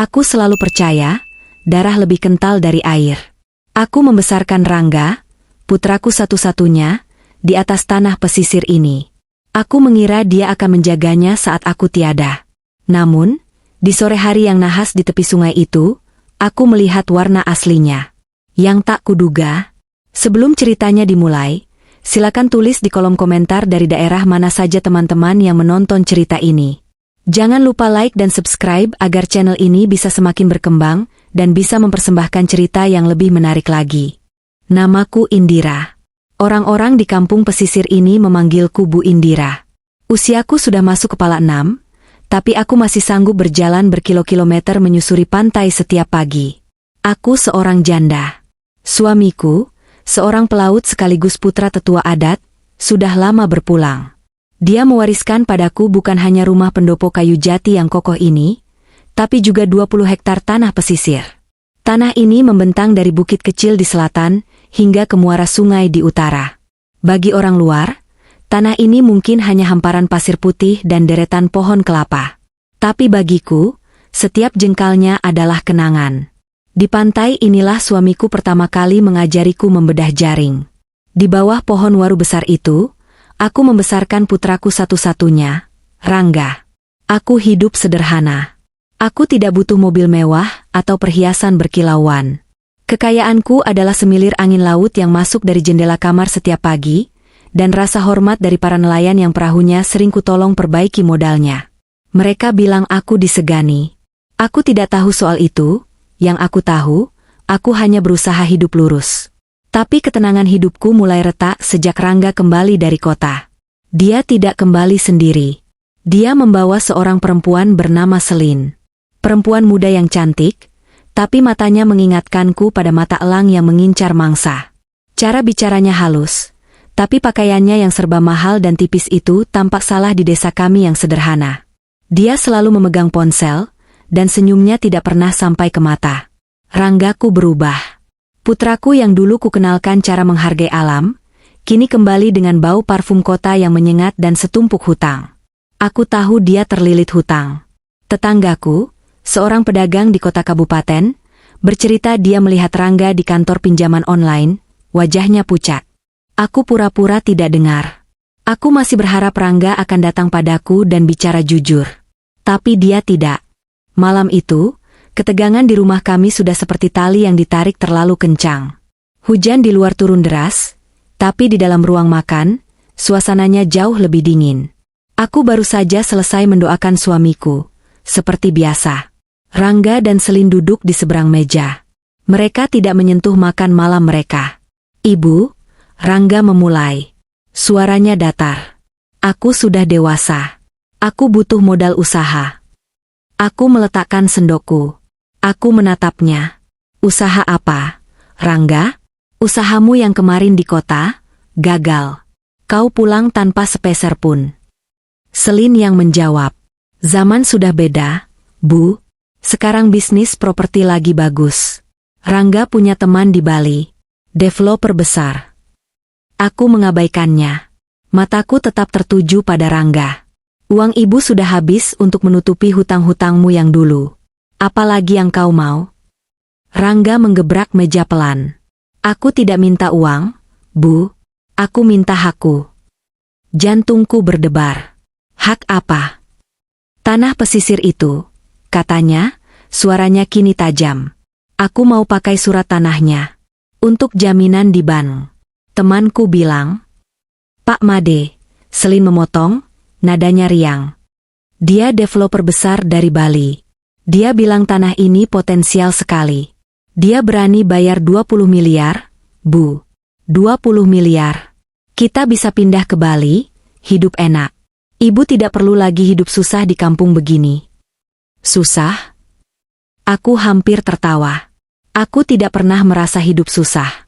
Aku selalu percaya, darah lebih kental dari air. Aku membesarkan Rangga, putraku satu-satunya, di atas tanah pesisir ini. Aku mengira dia akan menjaganya saat aku tiada. Namun, di sore hari yang nahas di tepi sungai itu, aku melihat warna aslinya. Yang tak kuduga. Sebelum ceritanya dimulai, silakan tulis di kolom komentar dari daerah mana saja teman-teman yang menonton cerita ini. Jangan lupa like dan subscribe agar channel ini bisa semakin berkembang dan bisa mempersembahkan cerita yang lebih menarik lagi. Namaku Indira. Orang-orang di kampung pesisir ini memanggilku Bu Indira. Usiaku sudah masuk kepala 6, tapi aku masih sanggup berjalan berkilo-kilometer menyusuri pantai setiap pagi. Aku seorang janda. Suamiku, seorang pelaut sekaligus putra tetua adat, sudah lama berpulang. Dia mewariskan padaku bukan hanya rumah pendopo kayu jati yang kokoh ini, tapi juga 20 hektar tanah pesisir. Tanah ini membentang dari bukit kecil di selatan, hingga ke muara sungai di utara. Bagi orang luar, tanah ini mungkin hanya hamparan pasir putih dan deretan pohon kelapa. Tapi bagiku, setiap jengkalnya adalah kenangan. Di pantai inilah suamiku pertama kali mengajariku membedah jaring. Di bawah pohon waru besar itu, aku membesarkan putraku satu-satunya, Rangga. Aku hidup sederhana. Aku tidak butuh mobil mewah atau perhiasan berkilauan. Kekayaanku adalah semilir angin laut yang masuk dari jendela kamar setiap pagi, dan rasa hormat dari para nelayan yang perahunya sering kutolong perbaiki modalnya. Mereka bilang aku disegani. Aku tidak tahu soal itu, yang aku tahu, aku hanya berusaha hidup lurus. Tapi ketenangan hidupku mulai retak sejak Rangga kembali dari kota. Dia tidak kembali sendiri. Dia membawa seorang perempuan bernama Selin. Perempuan muda yang cantik, tapi matanya mengingatkanku pada mata elang yang mengincar mangsa. Cara bicaranya halus, tapi pakaiannya yang serba mahal dan tipis itu tampak salah di desa kami yang sederhana. Dia selalu memegang ponsel, dan senyumnya tidak pernah sampai ke mata. Ranggaku berubah. Putraku yang dulu kukenalkan cara menghargai alam, kini kembali dengan bau parfum kota yang menyengat dan setumpuk hutang. Aku tahu dia terlilit hutang. Tetanggaku, seorang pedagang di kota kabupaten, bercerita dia melihat Rangga di kantor pinjaman online, wajahnya pucat. Aku pura-pura tidak dengar. Aku masih berharap Rangga akan datang padaku dan bicara jujur. Tapi dia tidak. Malam itu, ketegangan di rumah kami sudah seperti tali yang ditarik terlalu kencang. Hujan di luar turun deras, tapi di dalam ruang makan, suasananya jauh lebih dingin. Aku baru saja selesai mendoakan suamiku. Seperti biasa, Rangga dan Selin duduk di seberang meja. Mereka tidak menyentuh makan malam mereka. "Ibu," Rangga memulai. Suaranya datar. "Aku sudah dewasa. Aku butuh modal usaha." Aku meletakkan sendokku. Aku menatapnya. "Usaha apa, Rangga?" "Usahamu yang kemarin di kota, gagal. Kau pulang tanpa sepeser pun." Selin yang menjawab. "Zaman sudah beda, Bu. Sekarang bisnis properti lagi bagus. Rangga punya teman di Bali, developer besar." Aku mengabaikannya. Mataku tetap tertuju pada Rangga. "Uang ibu sudah habis untuk menutupi hutang-hutangmu yang dulu. Apalagi yang kau mau?" Rangga menggebrak meja pelan. "Aku tidak minta uang, Bu. Aku minta hakku." Jantungku berdebar. "Hak apa?" "Tanah pesisir itu," katanya, suaranya kini tajam. "Aku mau pakai surat tanahnya. Untuk jaminan di bank." Temanku bilang. "Pak Made," Selin memotong, nadanya riang. "Dia developer besar dari Bali. Dia bilang tanah ini potensial sekali. Dia berani bayar 20 miliar, Bu. 20 miliar. Kita bisa pindah ke Bali, hidup enak. Ibu tidak perlu lagi hidup susah di kampung begini." "Susah?" Aku hampir tertawa. Aku tidak pernah merasa hidup susah.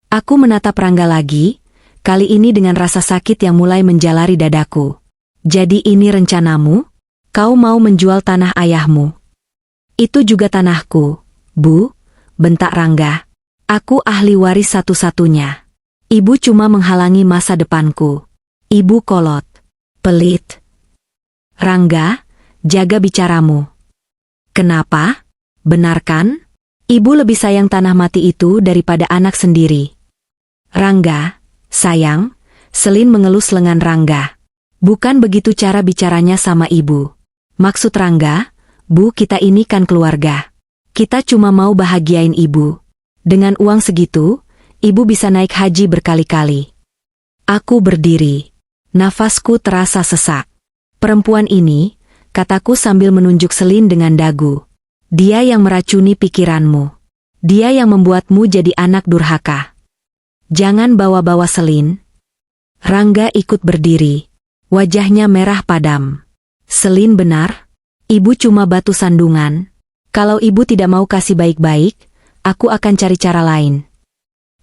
Aku menatap Rangga lagi, kali ini dengan rasa sakit yang mulai menjalari dadaku. "Jadi ini rencanamu? Kau mau menjual tanah ayahmu?" "Itu juga tanahku, Bu," bentak Rangga. "Aku ahli waris satu-satunya. Ibu cuma menghalangi masa depanku." Ibu kolot. "Pelit." "Rangga, jaga bicaramu." "Kenapa?" Benar kan? Ibu lebih sayang tanah mati itu daripada anak sendiri. Rangga, sayang, Selin mengelus lengan Rangga. Bukan begitu cara bicaranya sama ibu. Maksud Rangga, Bu, kita ini kan keluarga. Kita cuma mau bahagiain ibu. Dengan uang segitu, ibu bisa naik haji berkali-kali. Aku berdiri. Nafasku terasa sesak. Perempuan ini, kataku sambil menunjuk Selin dengan dagu. Dia yang meracuni pikiranmu. Dia yang membuatmu jadi anak durhaka. Jangan bawa-bawa Selin. Rangga ikut berdiri. Wajahnya merah padam. Selin benar. Ibu cuma batu sandungan. Kalau ibu tidak mau kasih baik-baik, aku akan cari cara lain.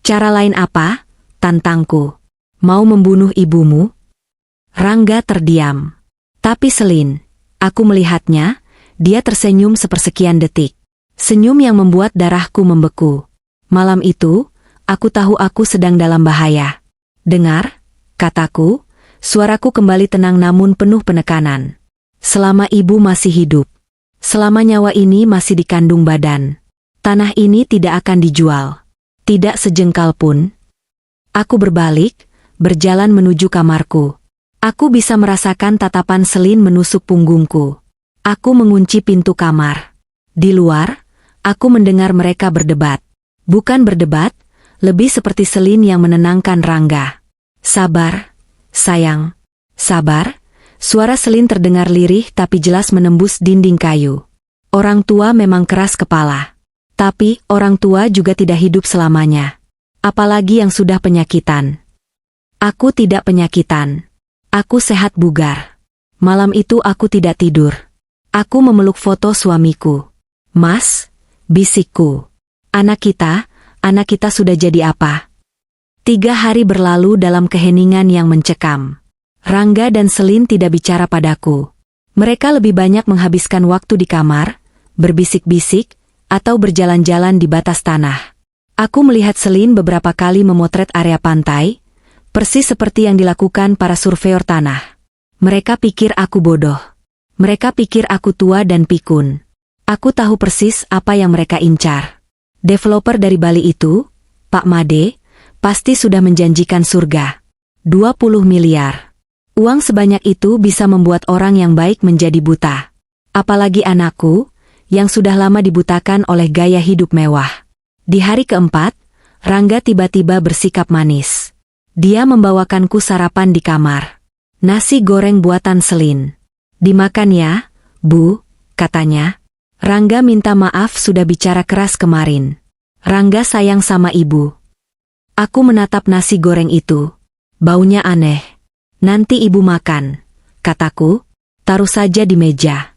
Cara lain apa? Tantangku. Mau membunuh ibumu? Rangga terdiam. Tapi Selin, aku melihatnya, dia tersenyum sepersekian detik. Senyum yang membuat darahku membeku. Malam itu, aku tahu aku sedang dalam bahaya. Dengar, kataku, suaraku kembali tenang namun penuh penekanan. Selama ibu masih hidup, selama nyawa ini masih dikandung badan, tanah ini tidak akan dijual. Tidak sejengkal pun. Aku berbalik, berjalan menuju kamarku. Aku bisa merasakan tatapan Selin menusuk punggungku. Aku mengunci pintu kamar. Di luar, aku mendengar mereka berdebat. Bukan berdebat, lebih seperti Selin yang menenangkan Rangga. Sabar, sayang. Sabar. Suara Selin terdengar lirih tapi jelas menembus dinding kayu. Orang tua memang keras kepala. Tapi orang tua juga tidak hidup selamanya. Apalagi yang sudah penyakitan. Aku tidak penyakitan. Aku sehat bugar. Malam itu aku tidak tidur. Aku memeluk foto suamiku. Mas, bisikku. Anak kita sudah jadi apa? 3 hari berlalu dalam keheningan yang mencekam. Rangga dan Selin tidak bicara padaku. Mereka lebih banyak menghabiskan waktu di kamar, berbisik-bisik, atau berjalan-jalan di batas tanah. Aku melihat Selin beberapa kali memotret area pantai, persis seperti yang dilakukan para surveyor tanah. Mereka pikir aku bodoh. Mereka pikir aku tua dan pikun. Aku tahu persis apa yang mereka incar. Developer dari Bali itu, Pak Made, pasti sudah menjanjikan surga. 20 miliar. Uang sebanyak itu bisa membuat orang yang baik menjadi buta. Apalagi anakku, yang sudah lama dibutakan oleh gaya hidup mewah. Di hari keempat, Rangga tiba-tiba bersikap manis. Dia membawakanku sarapan di kamar. Nasi goreng buatan Selin. Dimakan ya, Bu, katanya. Rangga minta maaf sudah bicara keras kemarin. Rangga sayang sama ibu. Aku menatap nasi goreng itu. Baunya aneh. Nanti ibu makan, kataku, taruh saja di meja.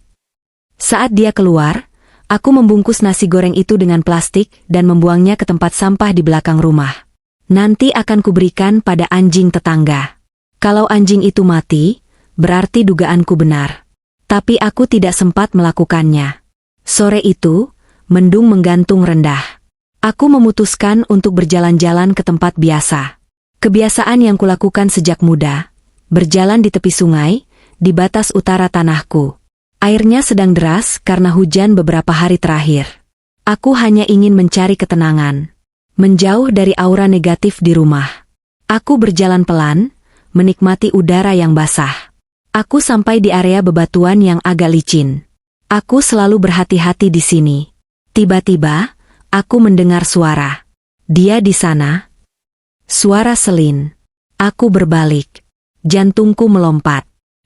Saat dia keluar, aku membungkus nasi goreng itu dengan plastik dan membuangnya ke tempat sampah di belakang rumah. Nanti akan kuberikan pada anjing tetangga. Kalau anjing itu mati, berarti dugaanku benar. Tapi aku tidak sempat melakukannya. Sore itu, mendung menggantung rendah. Aku memutuskan untuk berjalan-jalan ke tempat biasa. Kebiasaan yang kulakukan sejak muda, berjalan di tepi sungai, di batas utara tanahku. Airnya sedang deras karena hujan beberapa hari terakhir. Aku hanya ingin mencari ketenangan. Menjauh dari aura negatif di rumah. Aku berjalan pelan, menikmati udara yang basah. Aku sampai di area bebatuan yang agak licin. Aku selalu berhati-hati di sini. Tiba-tiba, aku mendengar suara. Dia di sana. Suara Selin. Aku berbalik. Jantungku melompat.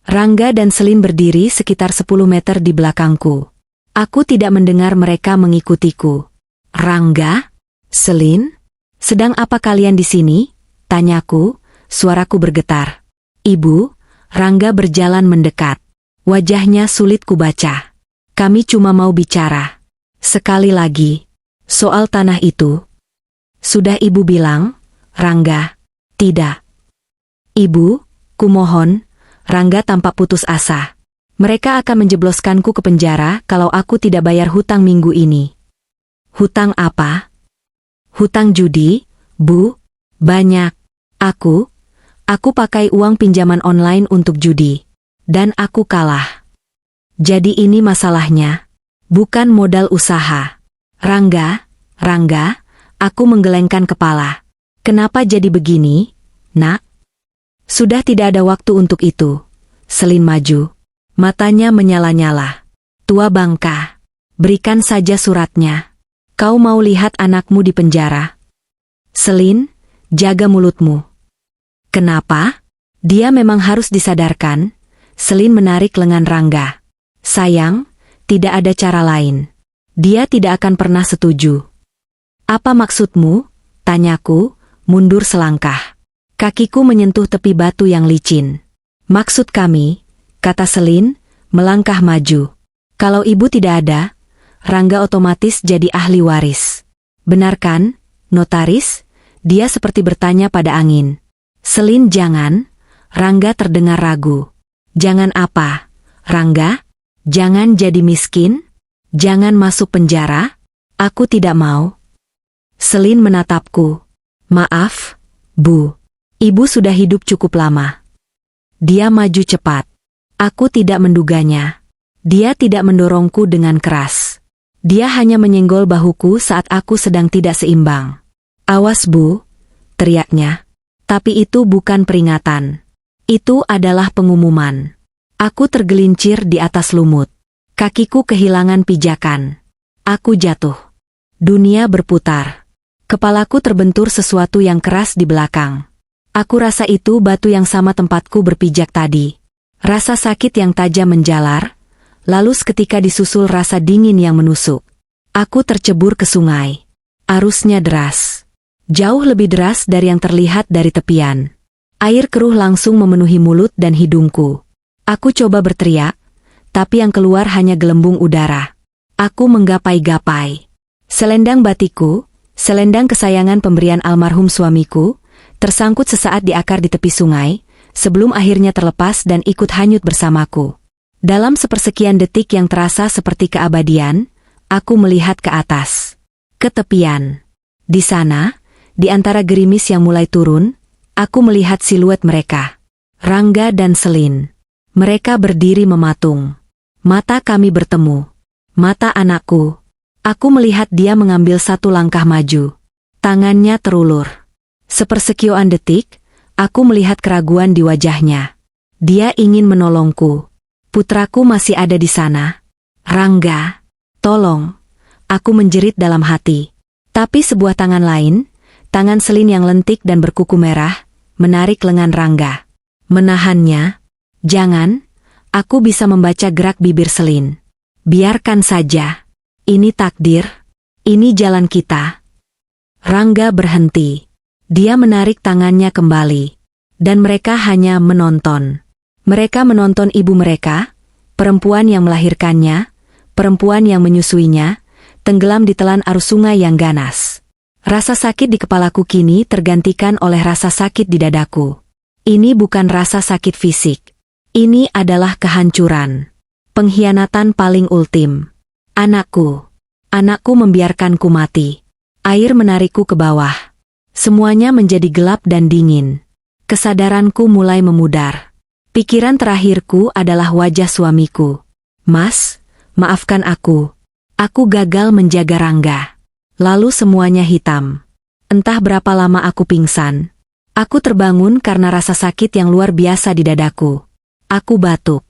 Rangga dan Selin berdiri sekitar 10 meter di belakangku. Aku tidak mendengar mereka mengikutiku. Rangga? Selin? Sedang apa kalian di sini? Tanyaku, suaraku bergetar. Ibu, Rangga berjalan mendekat. Wajahnya sulit kubaca. Kami cuma mau bicara. Sekali lagi. Soal tanah itu. Sudah ibu bilang, Rangga? Tidak. Ibu, kumohon. Rangga tampak putus asa. Mereka akan menjebloskanku ke penjara kalau aku tidak bayar hutang minggu ini. Hutang apa? Hutang judi, Bu. Banyak. Aku pakai uang pinjaman online untuk judi. Dan aku kalah. Jadi ini masalahnya. bukan modal usaha. Rangga, aku menggelengkan kepala. Kenapa jadi begini, nak? Sudah tidak ada waktu untuk itu. Selin maju. Matanya menyala-nyala. Tua bangka, berikan saja suratnya. Kau mau lihat anakmu di penjara? Selin, jaga mulutmu. Kenapa? Dia memang harus disadarkan. Selin menarik lengan Rangga. Sayang, tidak ada cara lain. Dia tidak akan pernah setuju. Apa maksudmu? Tanyaku, mundur selangkah. Kakiku menyentuh tepi batu yang licin. Maksud kami, kata Selin, melangkah maju. Kalau ibu tidak ada, Rangga otomatis jadi ahli waris. Benar kan, notaris? Dia seperti bertanya pada angin. Selin jangan, Rangga terdengar ragu. Jangan apa, Rangga? Jangan jadi miskin? Jangan masuk penjara? Aku tidak mau. Selin menatapku. Maaf, Bu. Ibu sudah hidup cukup lama. Dia maju cepat. Aku tidak menduganya. Dia tidak mendorongku dengan keras. Dia hanya menyenggol bahuku saat aku sedang tidak seimbang. Awas Bu, teriaknya. Tapi itu bukan peringatan. Itu adalah pengumuman. Aku tergelincir di atas lumut. Kakiku kehilangan pijakan. Aku jatuh. Dunia berputar. Kepalaku terbentur sesuatu yang keras di belakang. Aku rasa itu batu yang sama tempatku berpijak tadi. Rasa sakit yang tajam menjalar, lalu seketika disusul rasa dingin yang menusuk. Aku tercebur ke sungai. Arusnya deras. Jauh lebih deras dari yang terlihat dari tepian. Air keruh langsung memenuhi mulut dan hidungku. Aku coba berteriak, tapi yang keluar hanya gelembung udara. Aku menggapai-gapai. Selendang batikku, selendang kesayangan pemberian almarhum suamiku, tersangkut sesaat di akar di tepi sungai, sebelum akhirnya terlepas dan ikut hanyut bersamaku. Dalam sepersekian detik yang terasa seperti keabadian, aku melihat ke atas. Ke tepian. Di sana, di antara gerimis yang mulai turun, aku melihat siluet mereka. Rangga dan Selin. Mereka berdiri mematung. Mata kami bertemu. Mata anakku. Aku melihat dia mengambil satu langkah maju. Tangannya terulur. Sepersekioan detik, aku melihat keraguan di wajahnya. Dia ingin menolongku. Putraku masih ada di sana. Rangga, tolong. Aku menjerit dalam hati. Tapi sebuah tangan lain, tangan Selin yang lentik dan berkuku merah, menarik lengan Rangga. Menahannya. Jangan, aku bisa membaca gerak bibir Selin. Biarkan saja. Ini takdir. Ini jalan kita. Rangga berhenti. Dia menarik tangannya kembali. Dan mereka hanya menonton. Mereka menonton ibu mereka, perempuan yang melahirkannya, perempuan yang menyusuinya, tenggelam di telan arus sungai yang ganas. Rasa sakit di kepalaku kini tergantikan oleh rasa sakit di dadaku. Ini bukan rasa sakit fisik. Ini adalah kehancuran. Pengkhianatan paling ultim. Anakku. Anakku membiarkanku mati. Air menarikku ke bawah. Semuanya menjadi gelap dan dingin. Kesadaranku mulai memudar. Pikiran terakhirku adalah wajah suamiku. Mas, maafkan aku. Aku gagal menjaga Rangga. Lalu semuanya hitam. Entah berapa lama aku pingsan. Aku terbangun karena rasa sakit yang luar biasa di dadaku. Aku batuk.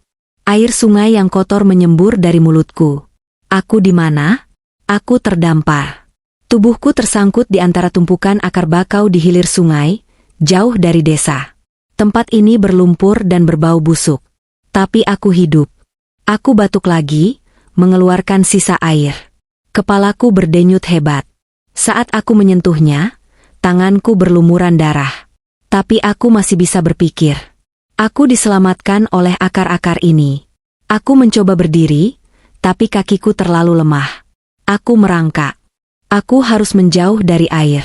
Air sungai yang kotor menyembur dari mulutku. Aku di mana? Aku terdampar. Tubuhku tersangkut di antara tumpukan akar bakau di hilir sungai, jauh dari desa. Tempat ini berlumpur dan berbau busuk. Tapi aku hidup. Aku batuk lagi, mengeluarkan sisa air. Kepalaku berdenyut hebat. Saat aku menyentuhnya, tanganku berlumuran darah. Tapi aku masih bisa berpikir. Aku diselamatkan oleh akar-akar ini. Aku mencoba berdiri, tapi kakiku terlalu lemah. Aku merangkak. Aku harus menjauh dari air.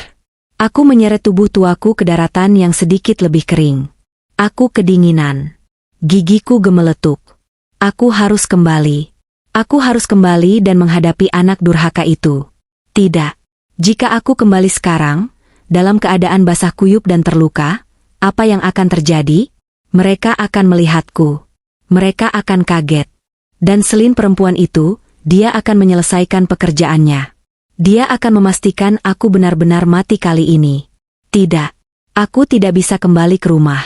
Aku menyeret tubuh tuaku ke daratan yang sedikit lebih kering. Aku kedinginan. Gigiku gemeletuk. Aku harus kembali. Aku harus kembali dan menghadapi anak durhaka itu. Tidak. Jika aku kembali sekarang, dalam keadaan basah kuyup dan terluka, apa yang akan terjadi? Mereka akan melihatku. Mereka akan kaget. Dan Selin perempuan itu, Dia akan menyelesaikan pekerjaannya. Dia akan memastikan aku benar-benar mati kali ini. Tidak. Aku tidak bisa kembali ke rumah.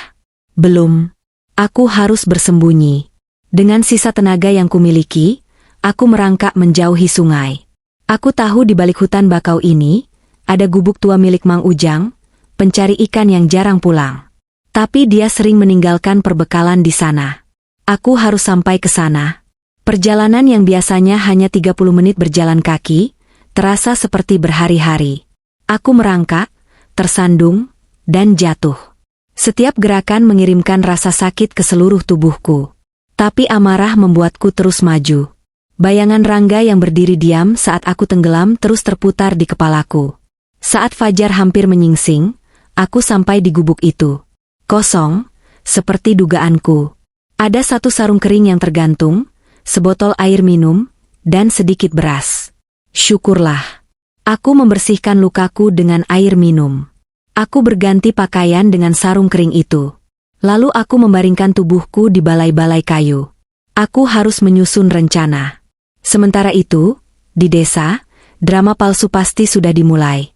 Belum. Aku harus bersembunyi. Dengan sisa tenaga yang kumiliki, aku merangkak menjauhi sungai. Aku tahu di balik hutan bakau ini, ada gubuk tua milik Mang Ujang, pencari ikan yang jarang pulang. Tapi dia sering meninggalkan perbekalan di sana. Aku harus sampai ke sana. Perjalanan yang biasanya hanya 30 menit berjalan kaki, terasa seperti berhari-hari. Aku merangkak, tersandung, dan jatuh. Setiap gerakan mengirimkan rasa sakit ke seluruh tubuhku. Tapi amarah membuatku terus maju. Bayangan Rangga yang berdiri diam saat aku tenggelam terus terputar di kepalaku. Saat fajar hampir menyingsing, aku sampai di gubuk itu. Kosong, seperti dugaanku. Ada satu sarung kering yang tergantung, sebotol air minum, dan sedikit beras. Syukurlah. Aku membersihkan lukaku dengan air minum. Aku berganti pakaian dengan sarung kering itu. Lalu aku membaringkan tubuhku di balai-balai kayu. Aku harus menyusun rencana. Sementara itu, di desa, drama palsu pasti sudah dimulai.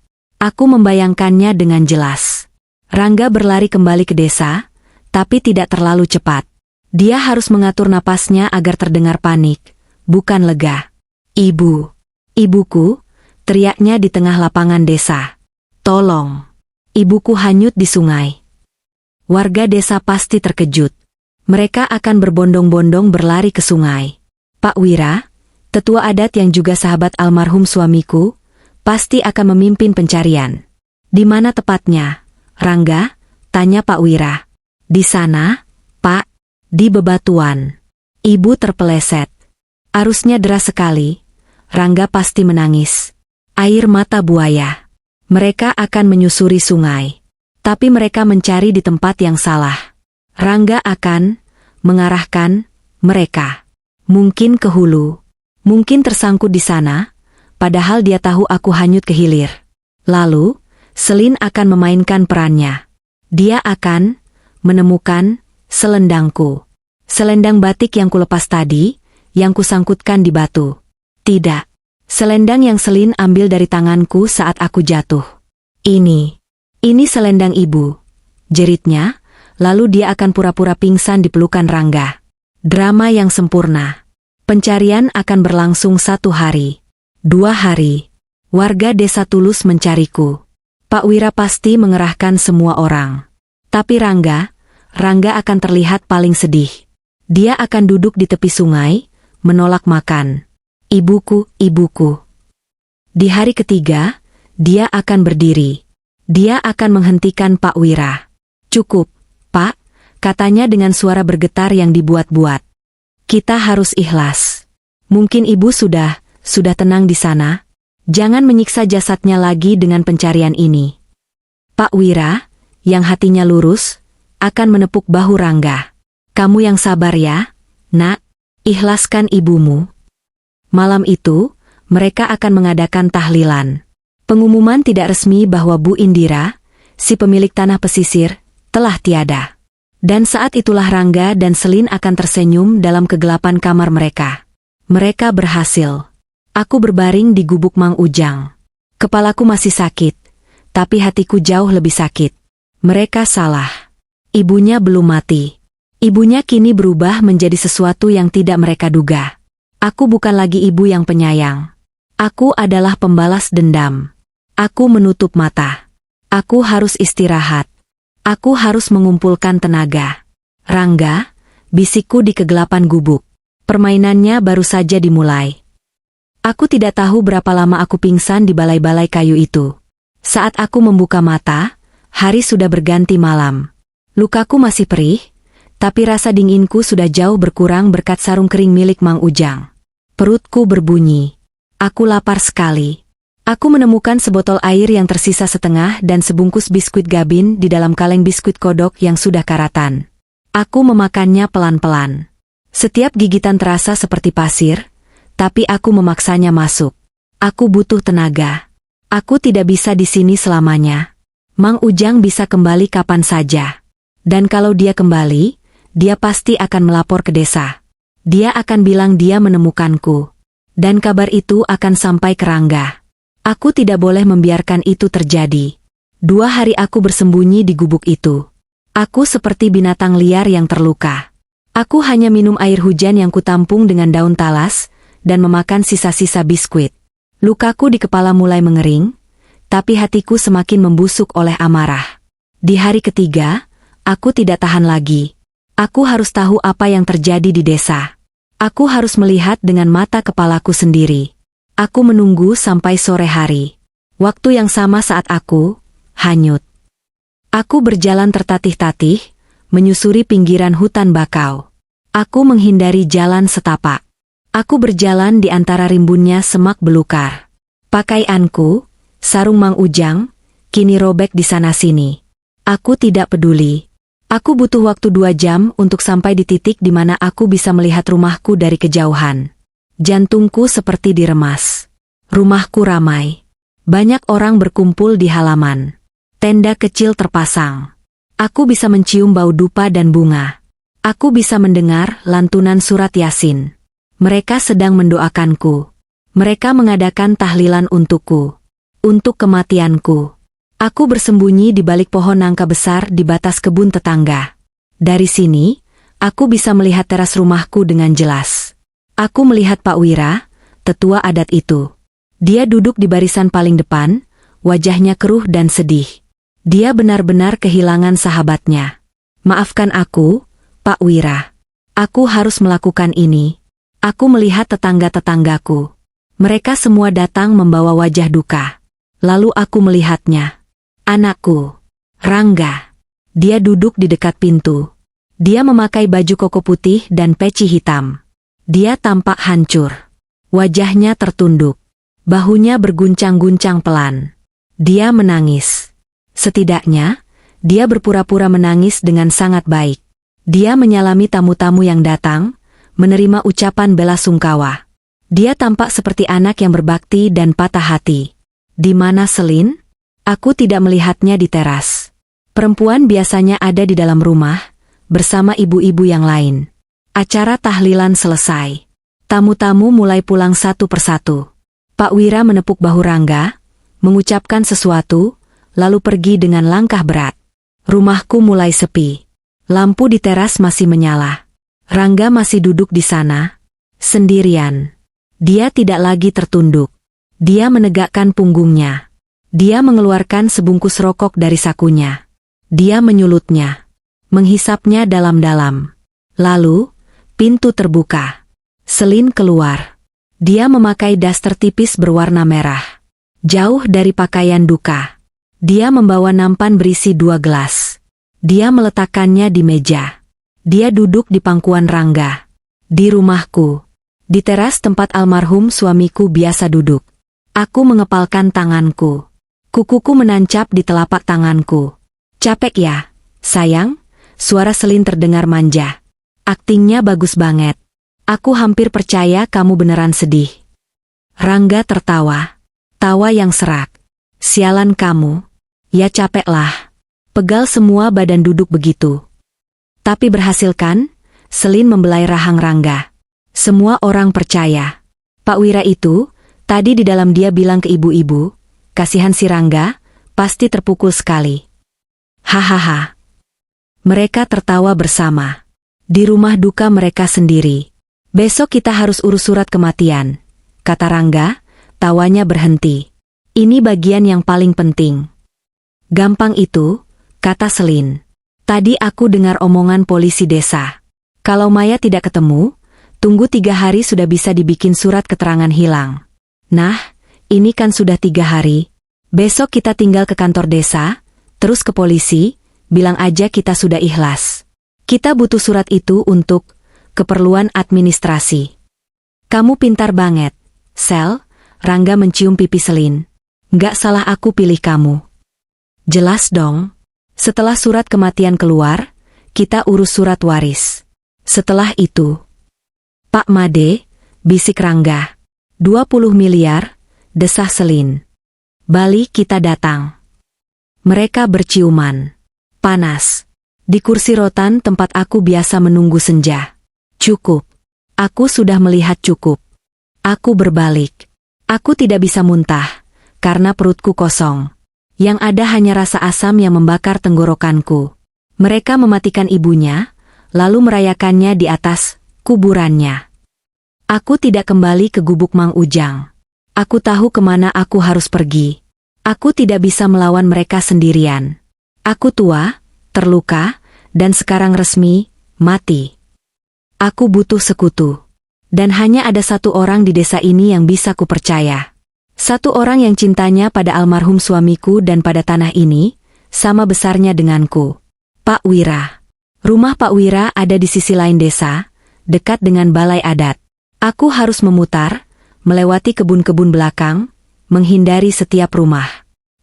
Aku membayangkannya dengan jelas. Rangga berlari kembali ke desa, tapi tidak terlalu cepat. Dia harus mengatur napasnya agar terdengar panik, bukan lega. Ibu, ibuku, teriaknya di tengah lapangan desa. Tolong, ibuku hanyut di sungai. Warga desa pasti terkejut. Mereka akan berbondong-bondong berlari ke sungai. Pak Wira, tetua adat yang juga sahabat almarhum suamiku, pasti akan memimpin pencarian. Di mana tepatnya, Rangga? Tanya Pak Wira. Di sana, Pak. Di bebatuan. Ibu terpeleset. Arusnya deras sekali. Rangga pasti menangis. Air mata buaya. Mereka akan menyusuri sungai. Tapi mereka mencari di tempat yang salah. Rangga akan mengarahkan mereka. Mungkin ke hulu. Mungkin tersangkut di sana, padahal dia tahu aku hanyut ke hilir. Lalu, Selin akan memainkan perannya. Dia akan menemukan selendangku. Selendang batik yang kulepas tadi, yang kusangkutkan di batu. Tidak. Selendang yang Selin ambil dari tanganku saat aku jatuh. Ini selendang ibu. Jeritnya, lalu dia akan pura-pura pingsan di pelukan Rangga. Drama yang sempurna. Pencarian akan berlangsung 1 hari. 2 hari. Warga desa tulus mencariku. Pak Wira pasti mengerahkan semua orang. Tapi Rangga akan terlihat paling sedih. Dia akan duduk di tepi sungai, menolak makan. Ibuku, ibuku. Di hari ketiga, dia akan berdiri. Dia akan menghentikan Pak Wira. Cukup, Pak, katanya dengan suara bergetar yang dibuat-buat. Kita harus ikhlas. Mungkin ibu sudah tenang di sana. Jangan menyiksa jasadnya lagi dengan pencarian ini. Pak Wira, yang hatinya lurus, akan menepuk bahu Rangga. Kamu yang sabar ya, nak. Ikhlaskan ibumu. Malam itu, mereka akan mengadakan tahlilan. Pengumuman tidak resmi bahwa Bu Indira, si pemilik tanah pesisir, telah tiada. Dan saat itulah Rangga dan Selin akan tersenyum dalam kegelapan kamar mereka. Mereka berhasil. Aku berbaring di gubuk Mang Ujang. Kepalaku masih sakit, tapi hatiku jauh lebih sakit. Mereka salah. Ibunya belum mati. Ibunya kini berubah menjadi sesuatu yang tidak mereka duga. Aku bukan lagi ibu yang penyayang. Aku adalah pembalas dendam. Aku menutup mata. Aku harus istirahat. Aku harus mengumpulkan tenaga. Rangga, bisikku di kegelapan gubuk. Permainannya baru saja dimulai. Aku tidak tahu berapa lama aku pingsan di balai-balai kayu itu. Saat aku membuka mata, hari sudah berganti malam. Lukaku masih perih, tapi rasa dinginku sudah jauh berkurang berkat sarung kering milik Mang Ujang. Perutku berbunyi. Aku lapar sekali. Aku menemukan sebotol air yang tersisa setengah dan sebungkus biskuit Gabin di dalam kaleng biskuit kodok yang sudah karatan. Aku memakannya pelan-pelan. Setiap gigitan terasa seperti pasir, tapi aku memaksanya masuk. Aku butuh tenaga. Aku tidak bisa di sini selamanya. Mang Ujang bisa kembali kapan saja. Dan kalau dia kembali, dia pasti akan melapor ke desa. Dia akan bilang dia menemukanku. Dan kabar itu akan sampai ke Rangga. Aku tidak boleh membiarkan itu terjadi. 2 hari aku bersembunyi di gubuk itu. Aku seperti binatang liar yang terluka. Aku hanya minum air hujan yang kutampung dengan daun talas, dan memakan sisa-sisa biskuit. Lukaku di kepala mulai mengering, tapi hatiku semakin membusuk oleh amarah. Di hari ketiga, aku tidak tahan lagi. Aku harus tahu apa yang terjadi di desa. Aku harus melihat dengan mata kepalaku sendiri. Aku menunggu sampai sore hari. Waktu yang sama saat aku hanyut. Aku berjalan tertatih-tatih, menyusuri pinggiran hutan bakau. Aku menghindari jalan setapak. Aku berjalan di antara rimbunnya semak belukar. Pakaianku, sarung Mang Ujang, kini robek di sana-sini. Aku tidak peduli. Aku butuh waktu 2 jam untuk sampai di titik di mana aku bisa melihat rumahku dari kejauhan. Jantungku seperti diremas. Rumahku ramai. Banyak orang berkumpul di halaman. Tenda kecil terpasang. Aku bisa mencium bau dupa dan bunga. Aku bisa mendengar lantunan surat Yasin. Mereka sedang mendoakanku. Mereka mengadakan tahlilan untukku. Untuk kematianku. Aku bersembunyi di balik pohon nangka besar di batas kebun tetangga. Dari sini, aku bisa melihat teras rumahku dengan jelas. Aku melihat Pak Wira, tetua adat itu. Dia duduk di barisan paling depan, wajahnya keruh dan sedih. Dia benar-benar kehilangan sahabatnya. Maafkan aku, Pak Wira. Aku harus melakukan ini. Aku melihat tetangga-tetanggaku. Mereka semua datang membawa wajah duka. Lalu aku melihatnya. Anakku, Rangga. Dia duduk di dekat pintu. Dia memakai baju koko putih dan peci hitam. Dia tampak hancur. Wajahnya tertunduk. Bahunya berguncang-guncang pelan. Dia menangis. Setidaknya, dia berpura-pura menangis dengan sangat baik. Dia menyalami tamu-tamu yang datang, menerima ucapan bela sungkawa. Dia tampak seperti anak yang berbakti dan patah hati. Di mana Selin? Aku tidak melihatnya di teras. Perempuan biasanya ada di dalam rumah, bersama ibu-ibu yang lain. Acara tahlilan selesai. Tamu-tamu mulai pulang satu persatu. Pak Wira menepuk bahu Rangga, mengucapkan sesuatu, lalu pergi dengan langkah berat. Rumahku mulai sepi. Lampu di teras masih menyala. Rangga masih duduk di sana, sendirian. Dia tidak lagi tertunduk. Dia menegakkan punggungnya. Dia mengeluarkan sebungkus rokok dari sakunya. Dia menyulutnya. Menghisapnya dalam-dalam. Lalu, pintu terbuka. Selin keluar. Dia memakai daster tipis berwarna merah. Jauh dari pakaian duka. Dia membawa nampan berisi 2 gelas. Dia meletakkannya di meja. Dia duduk di pangkuan Rangga. Di rumahku. Di teras tempat almarhum suamiku biasa duduk. Aku mengepalkan tanganku. Kukuku menancap di telapak tanganku. Capek ya, sayang? Suara Selin terdengar manja. Aktingnya bagus banget. Aku hampir percaya kamu beneran sedih. Rangga tertawa. Tawa yang serak. Sialan kamu. Ya capek lah. Pegal semua badan duduk begitu. Tapi berhasil kan? Selin membelai rahang Rangga. Semua orang percaya. Pak Wira itu, tadi di dalam dia bilang ke ibu-ibu, kasihan si Rangga, pasti terpukul sekali. Hahaha. Mereka tertawa bersama. Di rumah duka mereka sendiri. Besok kita harus urus surat kematian, kata Rangga, tawanya berhenti. Ini bagian yang paling penting. Gampang itu, kata Selin. Tadi aku dengar omongan polisi desa. Kalau Maya tidak ketemu, tunggu 3 hari sudah bisa dibikin surat keterangan hilang. Nah, ini kan sudah 3 hari. Besok kita tinggal ke kantor desa, terus ke polisi, bilang aja kita sudah ikhlas. Kita butuh surat itu untuk keperluan administrasi. Kamu pintar banget, Sel. Rangga mencium pipi Selin. Nggak salah aku pilih kamu. Jelas dong. Setelah surat kematian keluar, kita urus surat waris. Setelah itu, Pak Made, bisik Rangga. 20 miliar, desah Selin. Bali kita datang. Mereka berciuman. Panas. Di kursi rotan tempat aku biasa menunggu senja. Cukup. Aku sudah melihat cukup. Aku berbalik. Aku tidak bisa muntah, karena perutku kosong. Yang ada hanya rasa asam yang membakar tenggorokanku. Mereka mematikan ibunya, lalu merayakannya di atas kuburannya. Aku tidak kembali ke gubuk Mang Ujang. Aku tahu kemana aku harus pergi. Aku tidak bisa melawan mereka sendirian. Aku tua, terluka, dan sekarang resmi mati. Aku butuh sekutu. Dan hanya ada satu orang di desa ini yang bisa kupercaya. Satu orang yang cintanya pada almarhum suamiku dan pada tanah ini, sama besarnya denganku. Pak Wira. Rumah Pak Wira ada di sisi lain desa, dekat dengan balai adat. Aku harus memutar, melewati kebun-kebun belakang, menghindari setiap rumah.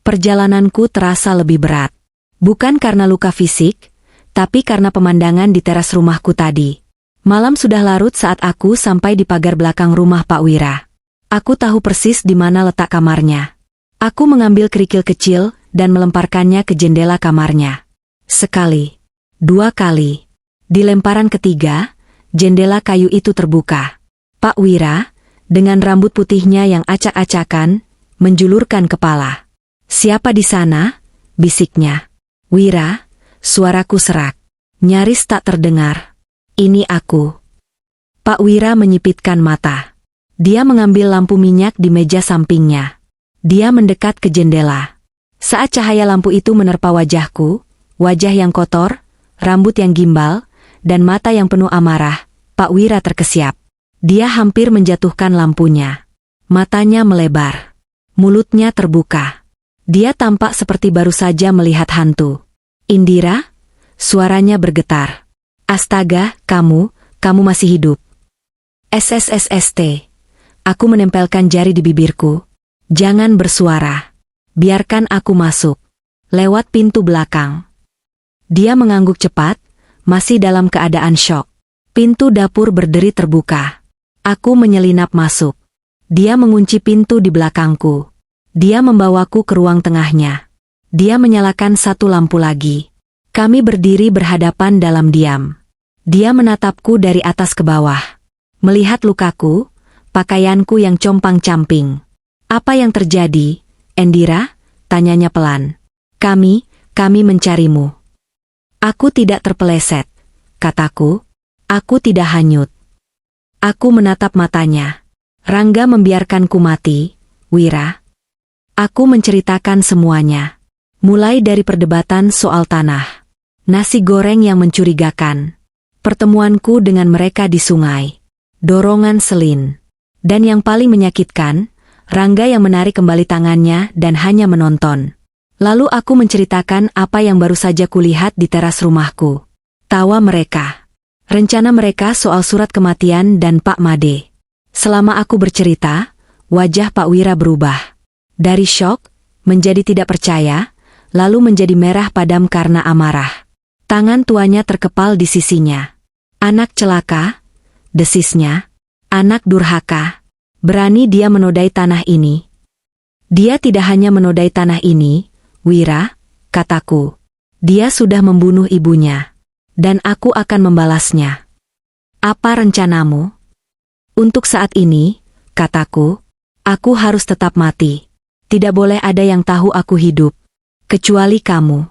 Perjalananku terasa lebih berat. Bukan karena luka fisik, tapi karena pemandangan di teras rumahku tadi. Malam sudah larut saat aku sampai di pagar belakang rumah Pak Wira. Aku tahu persis di mana letak kamarnya. Aku mengambil kerikil kecil dan melemparkannya ke jendela kamarnya. Sekali, dua kali. Di lemparan ketiga, jendela kayu itu terbuka. Pak Wira, dengan rambut putihnya yang acak-acakan, menjulurkan kepala. "Siapa di sana?" bisiknya. "Wira," suaraku serak. Nyaris tak terdengar. "Ini aku." Pak Wira menyipitkan mata. Dia mengambil lampu minyak di meja sampingnya. Dia mendekat ke jendela. Saat cahaya lampu itu menerpa wajahku, wajah yang kotor, rambut yang gimbal, dan mata yang penuh amarah, Pak Wira terkesiap. Dia hampir menjatuhkan lampunya. Matanya melebar. Mulutnya terbuka. Dia tampak seperti baru saja melihat hantu. "Indira?" Suaranya bergetar. "Astaga, kamu masih hidup." "SSSST." Aku menempelkan jari di bibirku. "Jangan bersuara. Biarkan aku masuk." Lewat pintu belakang. Dia mengangguk cepat, masih dalam keadaan syok. Pintu dapur berderi terbuka. Aku menyelinap masuk. Dia mengunci pintu di belakangku. Dia membawaku ke ruang tengahnya. Dia menyalakan satu lampu lagi. Kami berdiri berhadapan dalam diam. Dia menatapku dari atas ke bawah. Melihat lukaku, pakaianku yang compang-camping. "Apa yang terjadi, Indira?" tanyanya pelan. Kami mencarimu." "Aku tidak terpeleset," kataku. "Aku tidak hanyut." Aku menatap matanya. "Rangga membiarkanku mati, Wira." Aku menceritakan semuanya. Mulai dari perdebatan soal tanah, nasi goreng yang mencurigakan, pertemuanku dengan mereka di sungai, dorongan selin, dan yang paling menyakitkan, Rangga yang menarik kembali tangannya dan hanya menonton. Lalu aku menceritakan apa yang baru saja kulihat di teras rumahku. Tawa mereka. Rencana mereka soal surat kematian dan Pak Made. Selama aku bercerita, wajah Pak Wira berubah. Dari syok, menjadi tidak percaya, lalu menjadi merah padam karena amarah. Tangan tuanya terkepal di sisinya. "Anak celaka," desisnya. "Anak durhaka. Berani dia menodai tanah ini." "Dia tidak hanya menodai tanah ini, Wira," kataku. "Dia sudah membunuh ibunya. Dan aku akan membalasnya." "Apa rencanamu?" "Untuk saat ini," kataku, "aku harus tetap mati. Tidak boleh ada yang tahu aku hidup. Kecuali kamu."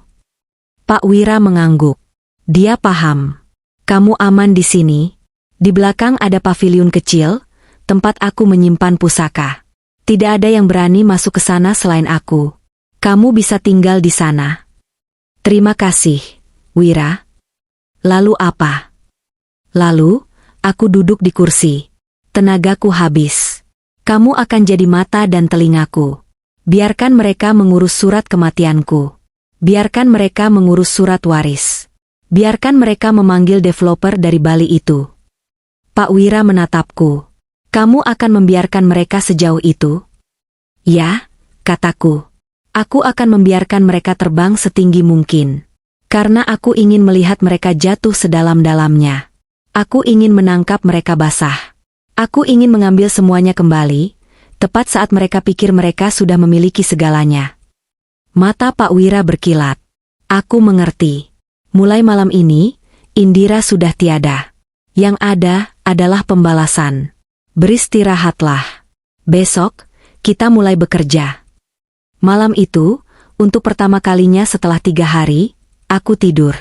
Pak Wira mengangguk. Dia paham. "Kamu aman di sini. Di belakang ada paviliun kecil, tempat aku menyimpan pusaka. Tidak ada yang berani masuk ke sana selain aku. Kamu bisa tinggal di sana." "Terima kasih, Wira." "Lalu apa?" "Lalu, aku duduk di kursi. Tenagaku habis. Kamu akan jadi mata dan telingaku. Biarkan mereka mengurus surat kematianku. Biarkan mereka mengurus surat waris. Biarkan mereka memanggil developer dari Bali itu." Pak Wira menatapku. "Kamu akan membiarkan mereka sejauh itu?" "Ya," kataku. "Aku akan membiarkan mereka terbang setinggi mungkin. Karena aku ingin melihat mereka jatuh sedalam-dalamnya. Aku ingin menangkap mereka basah. Aku ingin mengambil semuanya kembali, tepat saat mereka pikir mereka sudah memiliki segalanya." Mata Pak Wira berkilat. "Aku mengerti. Mulai malam ini, Indira sudah tiada. Yang ada adalah pembalasan. Beristirahatlah. Besok, kita mulai bekerja. Malam itu, untuk pertama kalinya setelah 3 hari, aku tidur.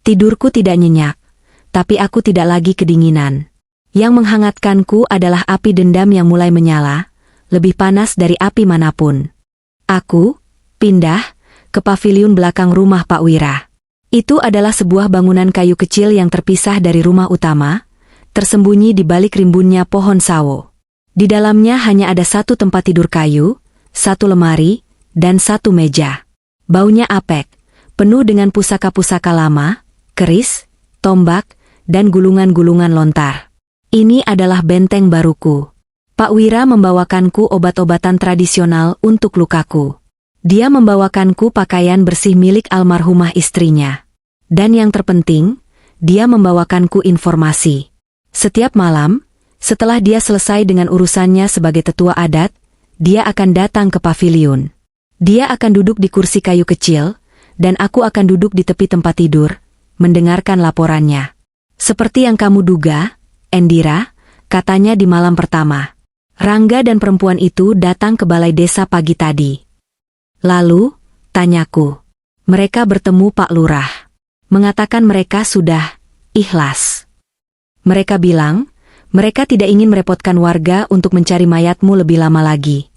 Tidurku tidak nyenyak, tapi aku tidak lagi kedinginan. Yang menghangatkanku adalah api dendam yang mulai menyala, lebih panas dari api manapun. Aku pindah ke paviliun belakang rumah Pak Wira. Itu adalah sebuah bangunan kayu kecil yang terpisah dari rumah utama, tersembunyi di balik rimbunnya pohon sawo. Di dalamnya hanya ada satu tempat tidur kayu, satu lemari, dan satu meja. Baunya apek, penuh dengan pusaka-pusaka lama, keris, tombak, dan gulungan-gulungan lontar. Ini adalah benteng baruku. Pak Wira membawakanku obat-obatan tradisional untuk lukaku. Dia membawakanku pakaian bersih milik almarhumah istrinya. Dan yang terpenting, dia membawakanku informasi. Setiap malam, setelah dia selesai dengan urusannya sebagai tetua adat, dia akan datang ke paviliun. Dia akan duduk di kursi kayu kecil, dan aku akan duduk di tepi tempat tidur, mendengarkan laporannya. Seperti yang kamu duga, Endira, katanya di malam pertama. Rangga dan perempuan itu datang ke balai desa pagi tadi. Lalu, tanyaku. Mereka bertemu Pak Lurah. Mengatakan mereka sudah ikhlas. Mereka bilang, mereka tidak ingin merepotkan warga untuk mencari mayatmu lebih lama lagi.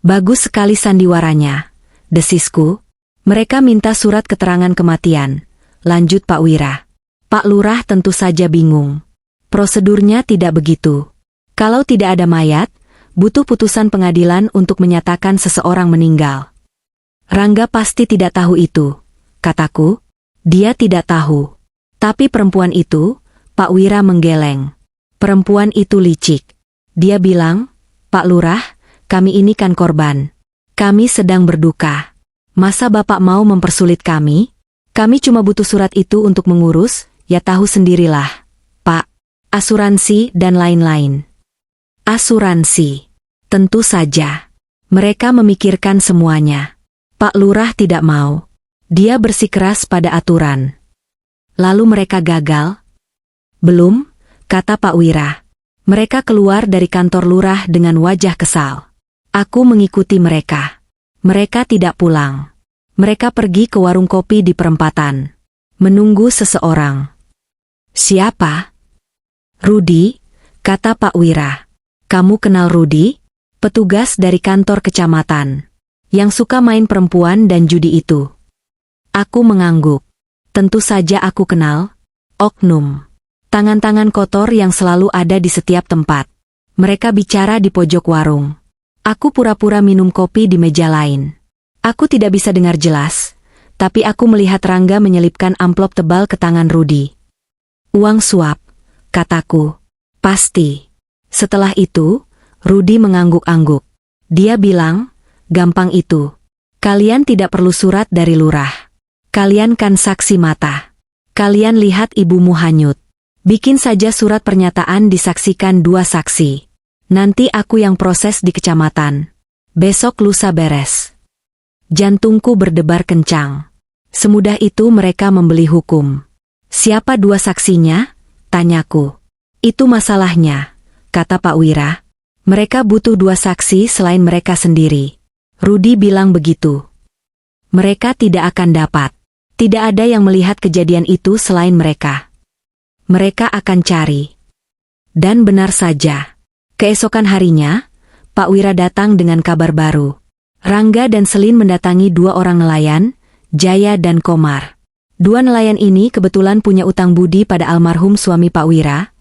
Bagus sekali sandiwaranya, desisku. Mereka minta surat keterangan kematian, lanjut Pak Wira. Pak Lurah tentu saja bingung. Prosedurnya tidak begitu. Kalau tidak ada mayat, butuh putusan pengadilan untuk menyatakan seseorang meninggal. Rangga pasti tidak tahu itu, kataku. Dia tidak tahu. Tapi perempuan itu, Pak Wira menggeleng. Perempuan itu licik. Dia bilang, Pak Lurah, kami ini kan korban. Kami sedang berduka. Masa Bapak mau mempersulit kami? Kami cuma butuh surat itu untuk mengurus, ya tahu sendirilah, Pak. Asuransi dan lain-lain. Asuransi. Tentu saja. Mereka memikirkan semuanya. Pak Lurah tidak mau. Dia bersikeras pada aturan. Lalu mereka gagal? Belum, kata Pak Wira. Mereka keluar dari kantor lurah dengan wajah kesal. Aku mengikuti mereka. Mereka tidak pulang. Mereka pergi ke warung kopi di perempatan. Menunggu seseorang. Siapa? Rudi, kata Pak Wira. Kamu kenal Rudi? Petugas dari kantor kecamatan. Yang suka main perempuan dan judi itu. Aku mengangguk. Tentu saja aku kenal. Oknum. Tangan-tangan kotor yang selalu ada di setiap tempat. Mereka bicara di pojok warung. Aku pura-pura minum kopi di meja lain. Aku tidak bisa dengar jelas, tapi aku melihat Rangga menyelipkan amplop tebal ke tangan Rudi. Uang suap, kataku. Pasti. Setelah itu, Rudi mengangguk-angguk. Dia bilang, gampang itu. Kalian tidak perlu surat dari lurah. Kalian kan saksi mata. Kalian lihat ibumu hanyut. Bikin saja surat pernyataan disaksikan 2 saksi. Nanti aku yang proses di kecamatan. Besok lusa beres. Jantungku berdebar kencang. Semudah itu mereka membeli hukum. Siapa 2 saksinya? Tanyaku. Itu masalahnya, kata Pak Wira. Mereka butuh 2 saksi selain mereka sendiri. Rudi bilang begitu. Mereka tidak akan dapat. Tidak ada yang melihat kejadian itu selain mereka. Mereka akan cari. Dan benar saja. Keesokan harinya, Pak Wira datang dengan kabar baru. Rangga dan Selin mendatangi 2 orang nelayan, Jaya dan Komar. 2 nelayan ini kebetulan punya utang budi pada almarhum suami Pak Wira,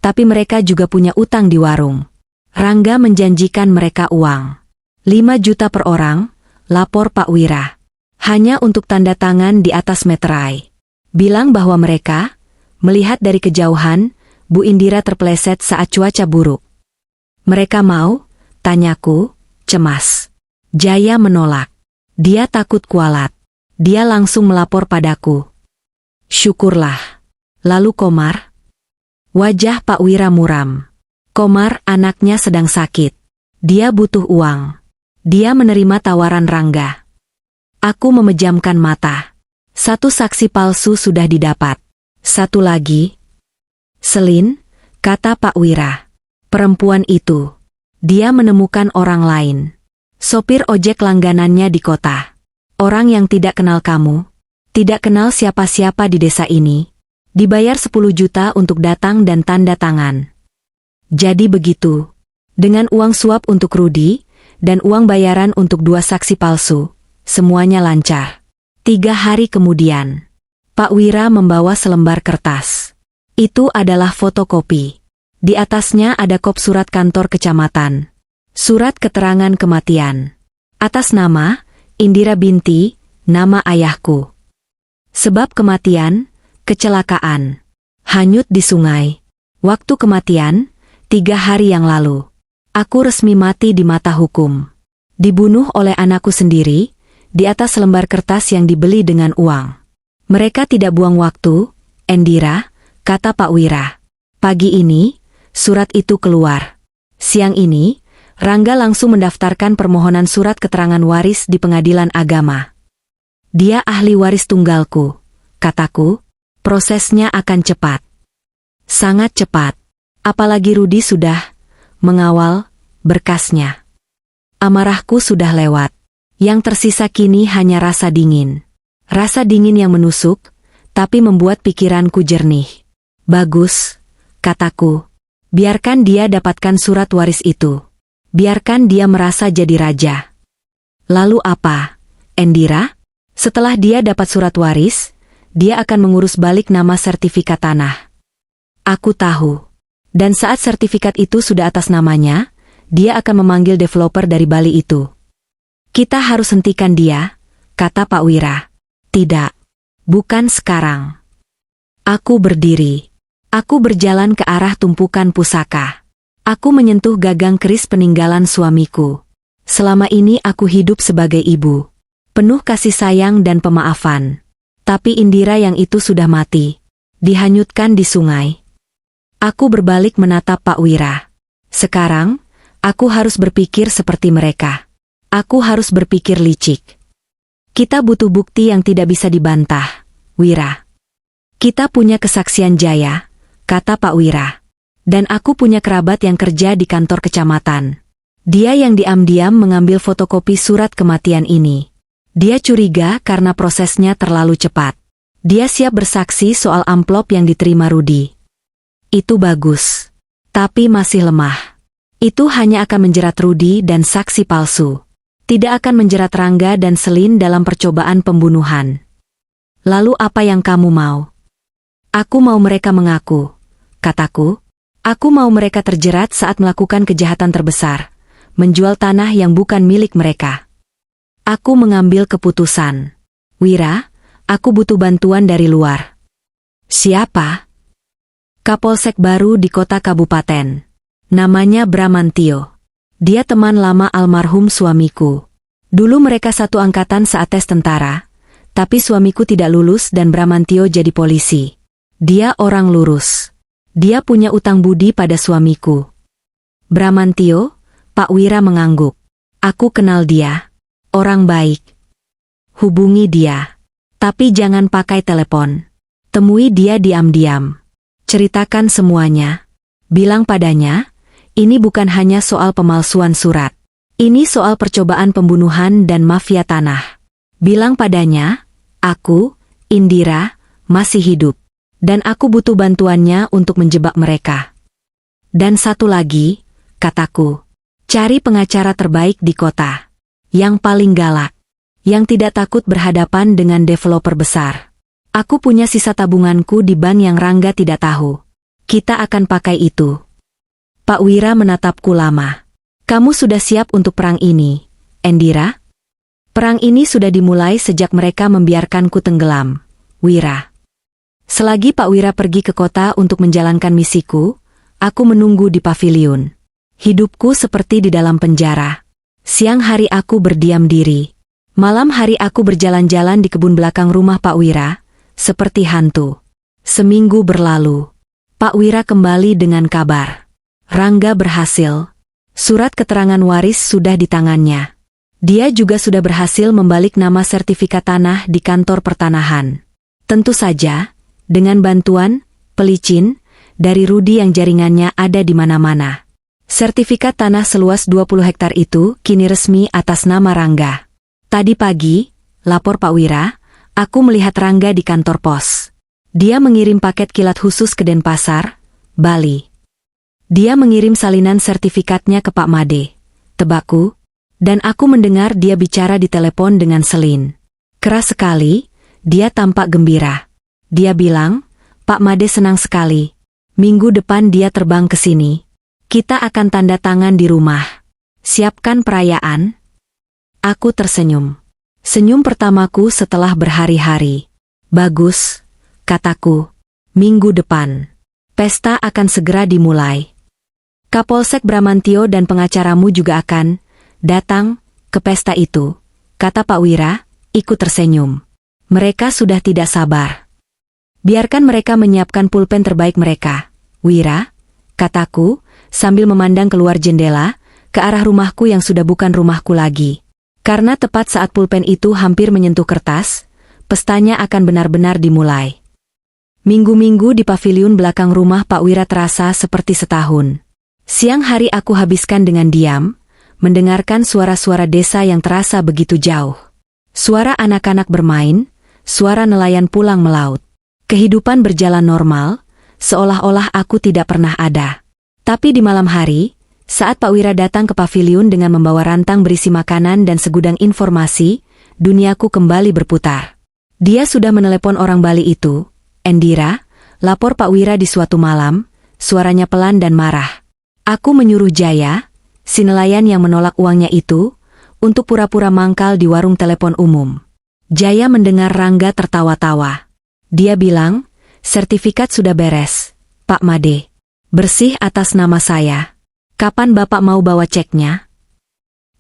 tapi mereka juga punya utang di warung. Rangga menjanjikan mereka uang. 5 juta per orang, lapor Pak Wira. Hanya untuk tanda tangan di atas meterai. Bilang bahwa mereka melihat dari kejauhan, Bu Indira terpeleset saat cuaca buruk. Mereka mau? Tanyaku, cemas. Jaya menolak. Dia takut kualat. Dia langsung melapor padaku. Syukurlah. Lalu Komar? Wajah Pak Wira muram. Komar anaknya sedang sakit. Dia butuh uang. Dia menerima tawaran Rangga. Aku memejamkan mata. 1 saksi palsu sudah didapat. 1 lagi. Selin, kata Pak Wira. Perempuan itu. Dia menemukan orang lain. Sopir ojek langganannya di kota. Orang yang tidak kenal kamu. Tidak kenal siapa-siapa di desa ini. Dibayar 10 juta untuk datang dan tanda tangan. Jadi begitu. Dengan uang suap untuk Rudi, dan uang bayaran untuk 2 saksi palsu, semuanya lancar. 3 hari kemudian, Pak Wira membawa selembar kertas. Itu adalah fotokopi. Di atasnya ada kop surat kantor kecamatan. Surat keterangan kematian. Atas nama, Indira binti, nama ayahku. Sebab kematian, kecelakaan. Hanyut di sungai. Waktu kematian, 3 hari yang lalu. Aku resmi mati di mata hukum. Dibunuh oleh anakku sendiri, di atas lembar kertas yang dibeli dengan uang. Mereka tidak buang waktu, Indira, kata Pak Wira. Pagi ini, surat itu keluar. Siang ini, Rangga langsung mendaftarkan permohonan surat keterangan waris di pengadilan agama. Dia ahli waris tunggalku, kataku, prosesnya akan cepat. Sangat cepat. Apalagi Rudi sudah mengawal berkasnya. Amarahku sudah lewat. Yang tersisa kini hanya rasa dingin. Rasa dingin yang menusuk, tapi membuat pikiranku jernih. Bagus, kataku. Biarkan dia dapatkan surat waris itu. Biarkan dia merasa jadi raja. Lalu apa, Indira? Setelah dia dapat surat waris, dia akan mengurus balik nama sertifikat tanah. Aku tahu. Dan saat sertifikat itu sudah atas namanya, dia akan memanggil developer dari Bali itu. Kita harus hentikan dia, kata Pak Wira. Tidak. Bukan sekarang. Aku berdiri. Aku berjalan ke arah tumpukan pusaka. Aku menyentuh gagang keris peninggalan suamiku. Selama ini aku hidup sebagai ibu. Penuh kasih sayang dan pemaafan. Tapi Indira yang itu sudah mati. Dihanyutkan di sungai. Aku berbalik menatap Pak Wira. Sekarang, aku harus berpikir seperti mereka. Aku harus berpikir licik. Kita butuh bukti yang tidak bisa dibantah, Wira. Kita punya kesaksian Jaya, kata Pak Wira. Dan aku punya kerabat yang kerja di kantor kecamatan. Dia yang diam-diam mengambil fotokopi surat kematian ini. Dia curiga karena prosesnya terlalu cepat. Dia siap bersaksi soal amplop yang diterima Rudi. Itu bagus. Tapi masih lemah. Itu hanya akan menjerat Rudi dan saksi palsu. Tidak akan menjerat Rangga dan Selin dalam percobaan pembunuhan. Lalu apa yang kamu mau? Aku mau mereka mengaku, kataku. Aku mau mereka terjerat saat melakukan kejahatan terbesar, menjual tanah yang bukan milik mereka. Aku mengambil keputusan. Wira, aku butuh bantuan dari luar. Siapa? Kapolsek baru di kota kabupaten. Namanya Bramantio. Dia teman lama almarhum suamiku. Dulu mereka satu angkatan saat tes tentara, tapi suamiku tidak lulus dan Bramantio jadi polisi. Dia orang lurus. Dia punya utang budi pada suamiku. Bramantio, Pak Wira mengangguk. Aku kenal dia. Orang baik. Hubungi dia. Tapi jangan pakai telepon. Temui dia diam-diam. Ceritakan semuanya. Bilang padanya, ini bukan hanya soal pemalsuan surat. Ini soal percobaan pembunuhan dan mafia tanah. Bilang padanya, aku, Indira, masih hidup. Dan aku butuh bantuannya untuk menjebak mereka. Dan satu lagi, kataku, cari pengacara terbaik di kota. Yang paling galak. Yang tidak takut berhadapan dengan developer besar. Aku punya sisa tabunganku di bank yang Rangga tidak tahu. Kita akan pakai itu. Pak Wira menatapku lama. Kamu sudah siap untuk perang ini, Indira? Perang ini sudah dimulai sejak mereka membiarkanku tenggelam, Wira. Selagi Pak Wira pergi ke kota untuk menjalankan misiku, aku menunggu di paviliun. Hidupku seperti di dalam penjara. Siang hari aku berdiam diri. Malam hari aku berjalan-jalan di kebun belakang rumah Pak Wira, seperti hantu. Seminggu berlalu. Pak Wira kembali dengan kabar. Rangga berhasil. Surat keterangan waris sudah di tangannya. Dia juga sudah berhasil membalik nama sertifikat tanah di kantor pertanahan. Tentu saja, dengan bantuan, pelicin, dari Rudi yang jaringannya ada di mana-mana. Sertifikat tanah seluas 20 hektar itu kini resmi atas nama Rangga. Tadi pagi, lapor Pak Wira, aku melihat Rangga di kantor pos. Dia mengirim paket kilat khusus ke Denpasar, Bali. Dia mengirim salinan sertifikatnya ke Pak Made, tebakku, dan aku mendengar dia bicara di telepon dengan Selin. Keras sekali, dia tampak gembira. Dia bilang, Pak Made senang sekali. Minggu depan dia terbang ke sini. Kita akan tanda tangan di rumah. Siapkan perayaan. Aku tersenyum. Senyum pertamaku setelah berhari-hari. Bagus, kataku. Minggu depan. Pesta akan segera dimulai. Kapolsek Bramantio dan pengacaramu juga akan datang ke pesta itu, kata Pak Wira, ikut tersenyum. Mereka sudah tidak sabar. Biarkan mereka menyiapkan pulpen terbaik mereka, Wira, kataku, sambil memandang keluar jendela, ke arah rumahku yang sudah bukan rumahku lagi. Karena tepat saat pulpen itu hampir menyentuh kertas, pestanya akan benar-benar dimulai. Minggu-minggu di paviliun belakang rumah Pak Wira terasa seperti setahun. Siang hari aku habiskan dengan diam, mendengarkan suara-suara desa yang terasa begitu jauh. Suara anak-anak bermain, suara nelayan pulang melaut. Kehidupan berjalan normal, seolah-olah aku tidak pernah ada. Tapi di malam hari, saat Pak Wira datang ke paviliun dengan membawa rantang berisi makanan dan segudang informasi, duniaku kembali berputar. Dia sudah menelepon orang Bali itu, Endira, lapor Pak Wira di suatu malam, suaranya pelan dan marah. Aku menyuruh Jaya, si nelayan yang menolak uangnya itu, untuk pura-pura mangkal di warung telepon umum. Jaya mendengar Rangga tertawa-tawa. Dia bilang, sertifikat sudah beres, Pak Made. Bersih atas nama saya. Kapan Bapak mau bawa ceknya?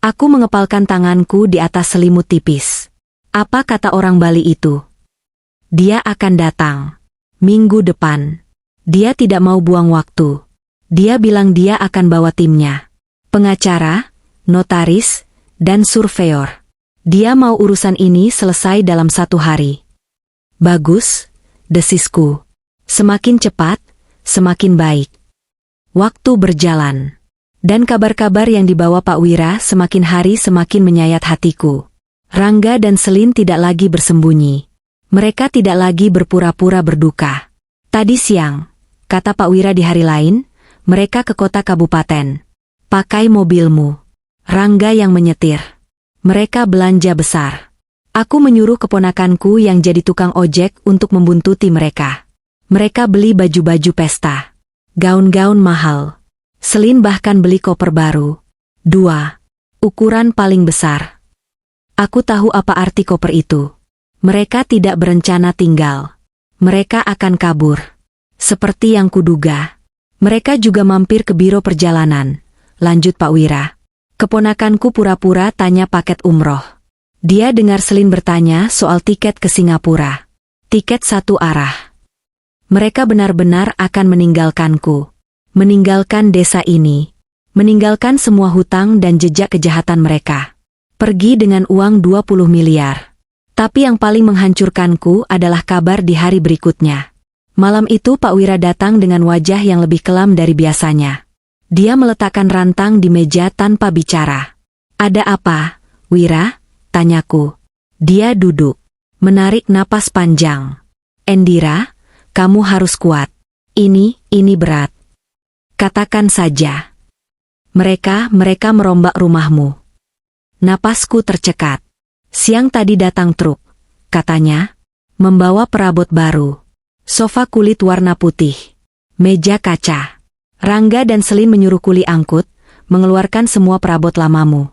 Aku mengepalkan tanganku di atas selimut tipis. Apa kata orang Bali itu? Dia akan datang. Minggu depan. Dia tidak mau buang waktu. Dia bilang dia akan bawa timnya. Pengacara, notaris, dan surveyor. Dia mau urusan ini selesai dalam 1 hari. Bagus, desisku. Semakin cepat, semakin baik. Waktu berjalan. Dan kabar-kabar yang dibawa Pak Wira semakin hari semakin menyayat hatiku. Rangga dan Selin tidak lagi bersembunyi. Mereka tidak lagi berpura-pura berduka. Tadi siang, kata Pak Wira di hari lain, mereka ke kota kabupaten. Pakai mobilmu. Rangga yang menyetir. Mereka belanja besar. Aku menyuruh keponakanku yang jadi tukang ojek untuk membuntuti mereka. Mereka beli baju-baju pesta. Gaun-gaun mahal. Selin bahkan beli koper baru. 2. Ukuran paling besar. Aku tahu apa arti koper itu. Mereka tidak berencana tinggal. Mereka akan kabur. Seperti yang kuduga. Mereka juga mampir ke biro perjalanan. Lanjut Pak Wira. Keponakanku pura-pura tanya paket umroh. Dia dengar Selin bertanya soal tiket ke Singapura. Tiket satu arah. Mereka benar-benar akan meninggalkanku. Meninggalkan desa ini. Meninggalkan semua hutang dan jejak kejahatan mereka. Pergi dengan uang 20 miliar. Tapi yang paling menghancurkanku adalah kabar di hari berikutnya. Malam itu Pak Wira datang dengan wajah yang lebih kelam dari biasanya. Dia meletakkan rantang di meja tanpa bicara. Ada apa, Wira? Tanyaku. Dia duduk. Menarik napas panjang. Endira, kamu harus kuat. Ini berat. Katakan saja. Mereka merombak rumahmu. Napasku tercekat. Siang tadi datang truk, katanya, membawa perabot baru. Sofa kulit warna putih. Meja kaca. Rangga dan Selin menyuruh kuli angkut, mengeluarkan semua perabot lamamu.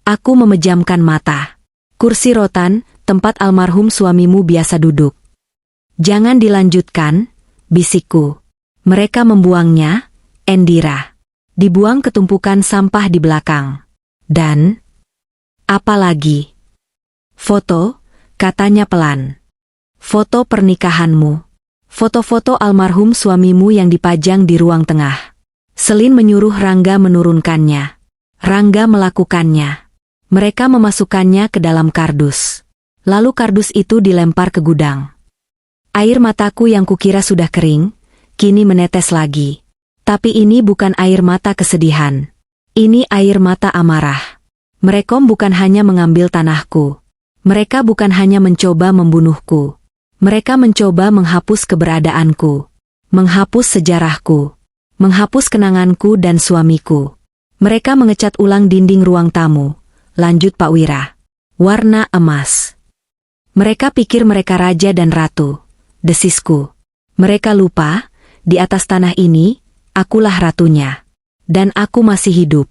Aku memejamkan mata. Kursi rotan, tempat almarhum suamimu biasa duduk. Jangan dilanjutkan, bisikku. Mereka membuangnya, Endira. Dibuang ke tumpukan sampah di belakang. Dan, apa lagi? Foto, katanya pelan. Foto pernikahanmu. Foto-foto almarhum suamimu yang dipajang di ruang tengah. Selin menyuruh Rangga menurunkannya. Rangga melakukannya. Mereka memasukkannya ke dalam kardus. Lalu kardus itu dilempar ke gudang. Air mataku yang kukira sudah kering, kini menetes lagi. Tapi ini bukan air mata kesedihan. Ini air mata amarah. Mereka bukan hanya mengambil tanahku. Mereka bukan hanya mencoba membunuhku. Mereka mencoba menghapus keberadaanku. Menghapus sejarahku. Menghapus kenanganku dan suamiku. Mereka mengecat ulang dinding ruang tamu. Lanjut Pak Wira. Warna emas. Mereka pikir mereka raja dan ratu. Desisku. Mereka lupa, di atas tanah ini, akulah ratunya. Dan aku masih hidup.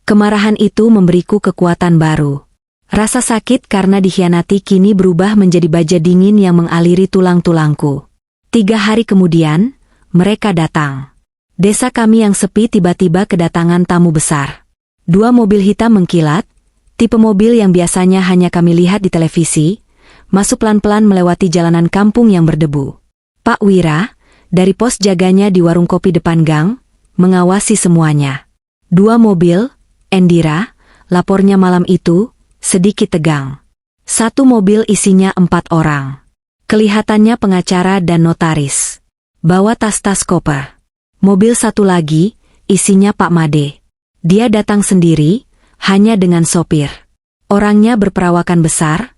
Kemarahan itu memberiku kekuatan baru. Rasa sakit karena dikhianati kini berubah menjadi baja dingin yang mengaliri tulang-tulangku. 3 hari kemudian, mereka datang. Desa kami yang sepi tiba-tiba kedatangan tamu besar. 2 mobil hitam mengkilat, tipe mobil yang biasanya hanya kami lihat di televisi, masuk pelan-pelan melewati jalanan kampung yang berdebu. Pak Wira, dari pos jaganya di warung kopi depan gang, mengawasi semuanya. 2 mobil, Endira, lapornya malam itu, sedikit tegang. 1 mobil isinya 4 orang. Kelihatannya pengacara dan notaris. Bawa tas-tas koper. Mobil 1 lagi, isinya Pak Made. Dia datang sendiri, hanya dengan sopir. Orangnya berperawakan besar,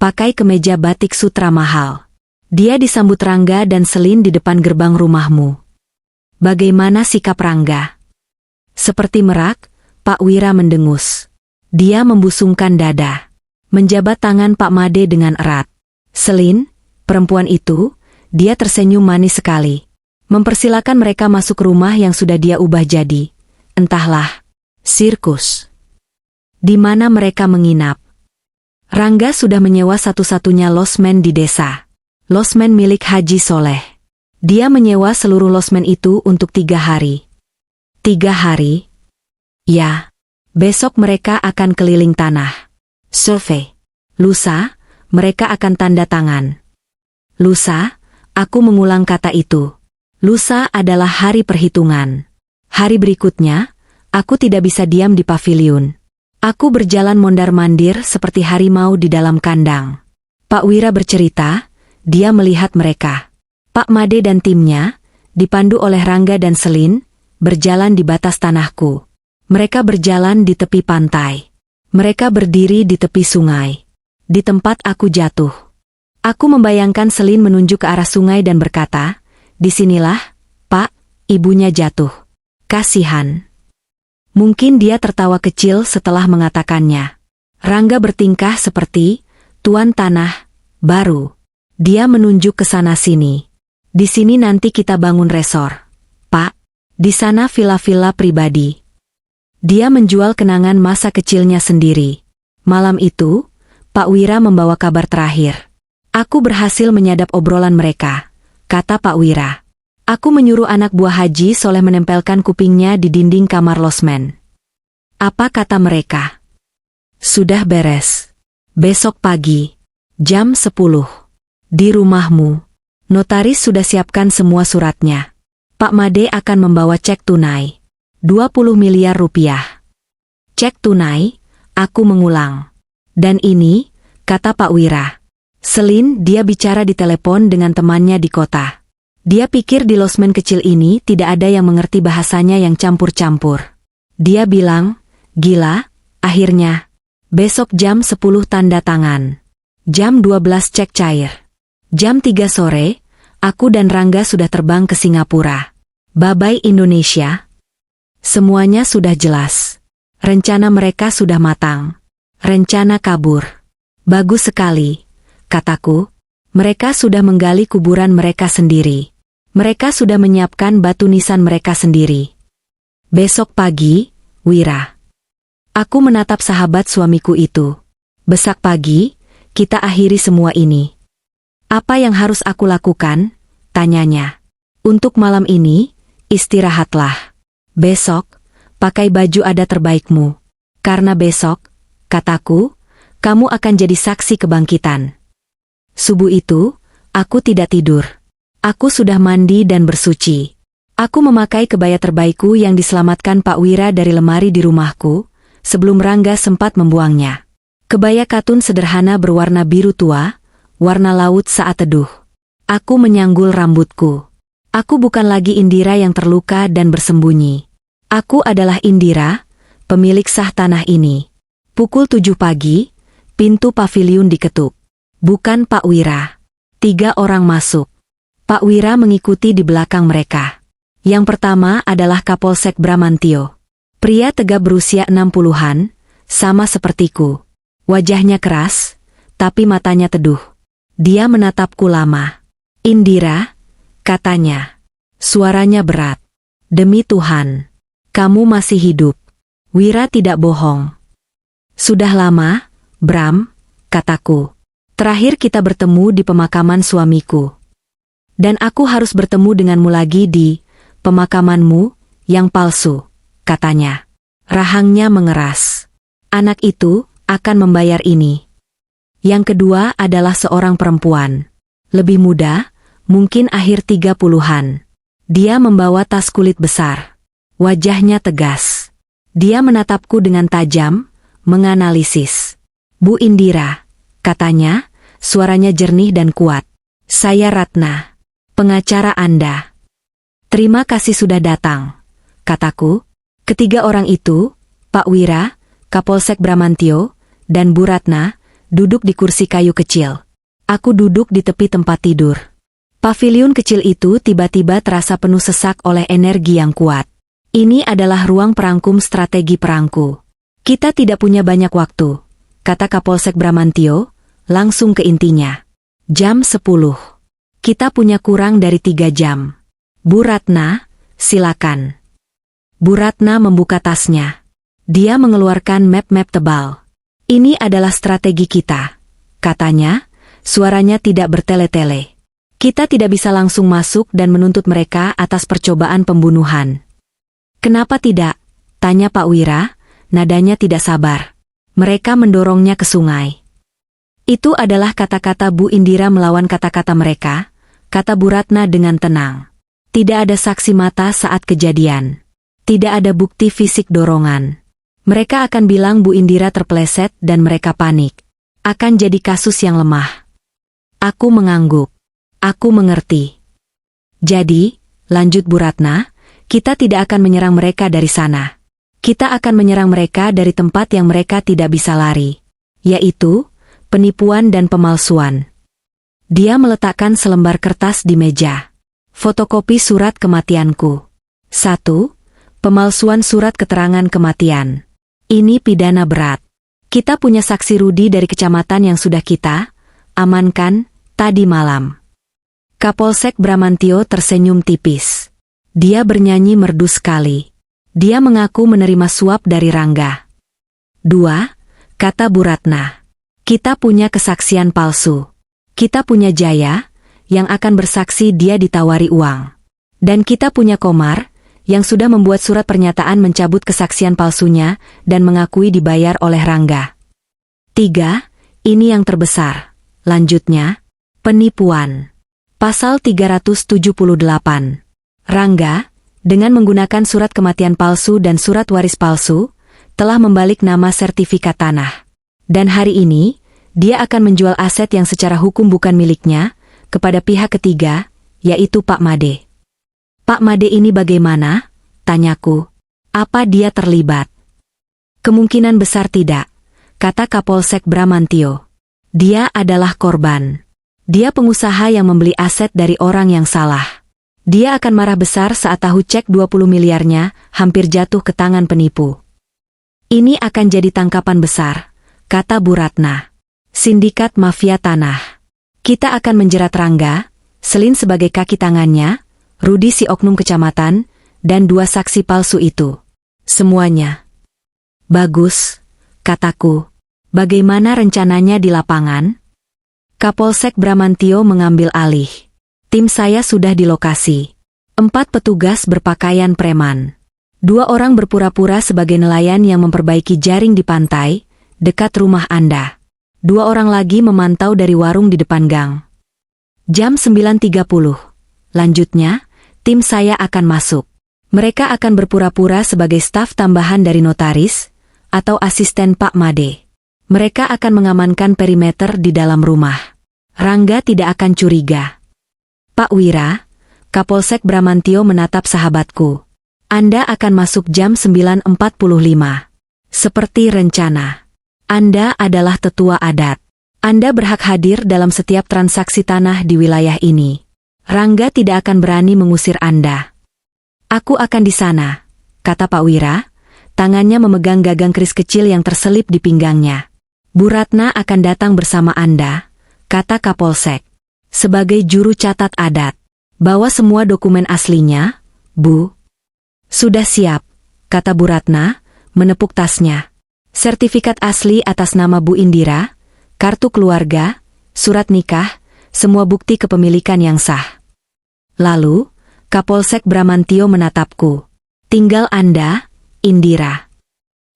pakai kemeja batik sutra mahal. Dia disambut Rangga dan Selin di depan gerbang rumahmu. Bagaimana sikap Rangga? Seperti merak, Pak Wira mendengus. Dia membusungkan dada. Menjabat tangan Pak Made dengan erat. Selin, perempuan itu, dia tersenyum manis sekali. Mempersilakan mereka masuk rumah yang sudah dia ubah jadi, entahlah, sirkus. Di mana mereka menginap? Rangga sudah menyewa satu-satunya losmen di desa. Losmen milik Haji Soleh. Dia menyewa seluruh losmen itu untuk 3 hari. 3 hari? Ya. Besok mereka akan keliling tanah. Survei. Lusa, mereka akan tanda tangan. Lusa, aku mengulang kata itu. Lusa adalah hari perhitungan. Hari berikutnya, aku tidak bisa diam di paviliun. Aku berjalan mondar-mandir seperti harimau di dalam kandang. Pak Wira bercerita, dia melihat mereka. Pak Made dan timnya, dipandu oleh Rangga dan Selin, berjalan di batas tanahku. Mereka berjalan di tepi pantai. Mereka berdiri di tepi sungai. Di tempat aku jatuh. Aku membayangkan Selin menunjuk ke arah sungai dan berkata, "Disinilah, Pak, ibunya jatuh." Kasihan. Mungkin dia tertawa kecil setelah mengatakannya. Rangga bertingkah seperti tuan tanah baru. Dia menunjuk ke sana-sini. "Di sini nanti kita bangun resor, Pak. Di sana villa-villa pribadi." Dia menjual kenangan masa kecilnya sendiri. Malam itu, Pak Wira membawa kabar terakhir. "Aku berhasil menyadap obrolan mereka," kata Pak Wira. "Aku menyuruh anak buah Haji Soleh menempelkan kupingnya di dinding kamar losmen." "Apa kata mereka?" "Sudah beres. Besok pagi, jam 10. Di rumahmu." Notaris sudah siapkan semua suratnya. Pak Made akan membawa cek tunai. 20 miliar rupiah. Cek tunai, aku mengulang. "Dan ini," kata Pak Wira. Selin, dia bicara di telepon dengan temannya di kota. Dia pikir di losmen kecil ini tidak ada yang mengerti bahasanya yang campur-campur. Dia bilang, "Gila, akhirnya. Besok jam 10 tanda tangan. Jam 12 cek cair. Jam 3 sore, aku dan Rangga sudah terbang ke Singapura. Bye-bye Indonesia." Semuanya sudah jelas. Rencana mereka sudah matang. Rencana kabur. "Bagus sekali," kataku. "Mereka sudah menggali kuburan mereka sendiri. Mereka sudah menyiapkan batu nisan mereka sendiri." Besok pagi, Wira. Aku menatap sahabat suamiku itu. "Besok pagi, kita akhiri semua ini." "Apa yang harus aku lakukan?" tanyanya. "Untuk malam ini, istirahatlah. Besok, pakai baju adat terbaikmu. Karena besok," kataku, "kamu akan jadi saksi kebangkitan." Subuh itu, aku tidak tidur. Aku sudah mandi dan bersuci. Aku memakai kebaya terbaikku yang diselamatkan Pak Wira dari lemari di rumahku, sebelum Rangga sempat membuangnya. Kebaya katun sederhana berwarna biru tua, warna laut saat teduh. Aku menyanggul rambutku. Aku bukan lagi Indira yang terluka dan bersembunyi. Aku adalah Indira, pemilik sah tanah ini. Pukul 7 pagi, pintu paviliun diketuk. Bukan Pak Wira. 3 orang masuk. Pak Wira mengikuti di belakang mereka. Yang pertama adalah Kapolsek Bramantio. Pria tegap berusia 60-an, sama sepertiku. Wajahnya keras, tapi matanya teduh. Dia menatapku lama. Indira, katanya. Suaranya berat. Demi Tuhan, kamu masih hidup. Wira tidak bohong. Sudah lama, Bram, kataku. Terakhir kita bertemu di pemakaman suamiku. Dan aku harus bertemu denganmu lagi di pemakamanmu yang palsu, katanya. Rahangnya mengeras. Anak itu akan membayar ini. Yang kedua adalah seorang perempuan. Lebih muda, mungkin akhir 30-an. Dia membawa tas kulit besar. Wajahnya tegas. Dia menatapku dengan tajam, menganalisis. Bu Indira, katanya, suaranya jernih dan kuat. Saya Ratna, pengacara Anda. Terima kasih sudah datang, kataku. Ketiga orang itu, Pak Wira, Kapolsek Bramantio, dan Bu Ratna, duduk di kursi kayu kecil. Aku duduk di tepi tempat tidur. Paviliun kecil itu tiba-tiba terasa penuh sesak oleh energi yang kuat. Ini adalah ruang perangkum strategi perangku. Kita tidak punya banyak waktu, kata Kapolsek Bramantio, langsung ke intinya. Jam 10. Kita punya kurang dari 3 jam. Bu Ratna, silakan. Bu Ratna membuka tasnya. Dia mengeluarkan map-map tebal. Ini adalah strategi kita, katanya, suaranya tidak bertele-tele. Kita tidak bisa langsung masuk dan menuntut mereka atas percobaan pembunuhan. Kenapa tidak? Tanya Pak Wira, nadanya tidak sabar. Mereka mendorongnya ke sungai. Itu adalah kata-kata Bu Indira melawan kata-kata mereka, kata Bu Ratna dengan tenang. Tidak ada saksi mata saat kejadian. Tidak ada bukti fisik dorongan. Mereka akan bilang Bu Indira terpeleset dan mereka panik. Akan jadi kasus yang lemah. Aku mengangguk. Aku mengerti. Jadi, lanjut Bu Ratna, kita tidak akan menyerang mereka dari sana. Kita akan menyerang mereka dari tempat yang mereka tidak bisa lari. Yaitu, penipuan dan pemalsuan. Dia meletakkan selembar kertas di meja. Fotokopi surat kematianku. 1. Pemalsuan surat keterangan kematian. Ini pidana berat. Kita punya saksi Rudi dari kecamatan yang sudah kita amankan tadi malam. Kapolsek Bramantio tersenyum tipis. Dia bernyanyi merdu sekali. Dia mengaku menerima suap dari Rangga. 2. Kata Bu Ratna. Kita punya kesaksian palsu. Kita punya Jaya, yang akan bersaksi dia ditawari uang. Dan kita punya Komar, yang sudah membuat surat pernyataan mencabut kesaksian palsunya dan mengakui dibayar oleh Rangga. 3. Ini yang terbesar. Lanjutnya, penipuan. Pasal 378. Rangga, dengan menggunakan surat kematian palsu dan surat waris palsu, telah membalik nama sertifikat tanah. Dan hari ini, dia akan menjual aset yang secara hukum bukan miliknya, kepada pihak ketiga, yaitu Pak Made. Pak Made ini bagaimana? Tanyaku. Apa dia terlibat? Kemungkinan besar tidak, kata Kapolsek Bramantio. Dia adalah korban. Dia pengusaha yang membeli aset dari orang yang salah. Dia akan marah besar saat tahu cek 20 miliarnya hampir jatuh ke tangan penipu. Ini akan jadi tangkapan besar, kata Bu Ratna. Sindikat mafia tanah. Kita akan menjerat Rangga, Selin sebagai kaki tangannya, Rudi si oknum kecamatan, dan 2 saksi palsu itu. Semuanya. Bagus, kataku. Bagaimana rencananya di lapangan? Kapolsek Bramantio mengambil alih. Tim saya sudah di lokasi. 4 petugas berpakaian preman. 2 orang berpura-pura sebagai nelayan yang memperbaiki jaring di pantai, dekat rumah Anda. 2 orang lagi memantau dari warung di depan gang. Jam 9.30. Lanjutnya, tim saya akan masuk. Mereka akan berpura-pura sebagai staf tambahan dari notaris, atau asisten Pak Made. Mereka akan mengamankan perimeter di dalam rumah. Rangga tidak akan curiga. Pak Wira, Kapolsek Bramantio menatap sahabatku. Anda akan masuk jam 9.45. Seperti rencana. Anda adalah tetua adat. Anda berhak hadir dalam setiap transaksi tanah di wilayah ini. Rangga tidak akan berani mengusir Anda. Aku akan di sana, kata Pak Wira, tangannya memegang gagang keris kecil yang terselip di pinggangnya. Bu Ratna akan datang bersama Anda, kata Kapolsek. Sebagai juru catat adat. Bawa semua dokumen aslinya, Bu. Sudah siap, kata Bu Ratna, menepuk tasnya. Sertifikat asli atas nama Bu Indira, kartu keluarga, surat nikah, semua bukti kepemilikan yang sah. Lalu, Kapolsek Bramantio menatapku. Tinggal Anda, Indira.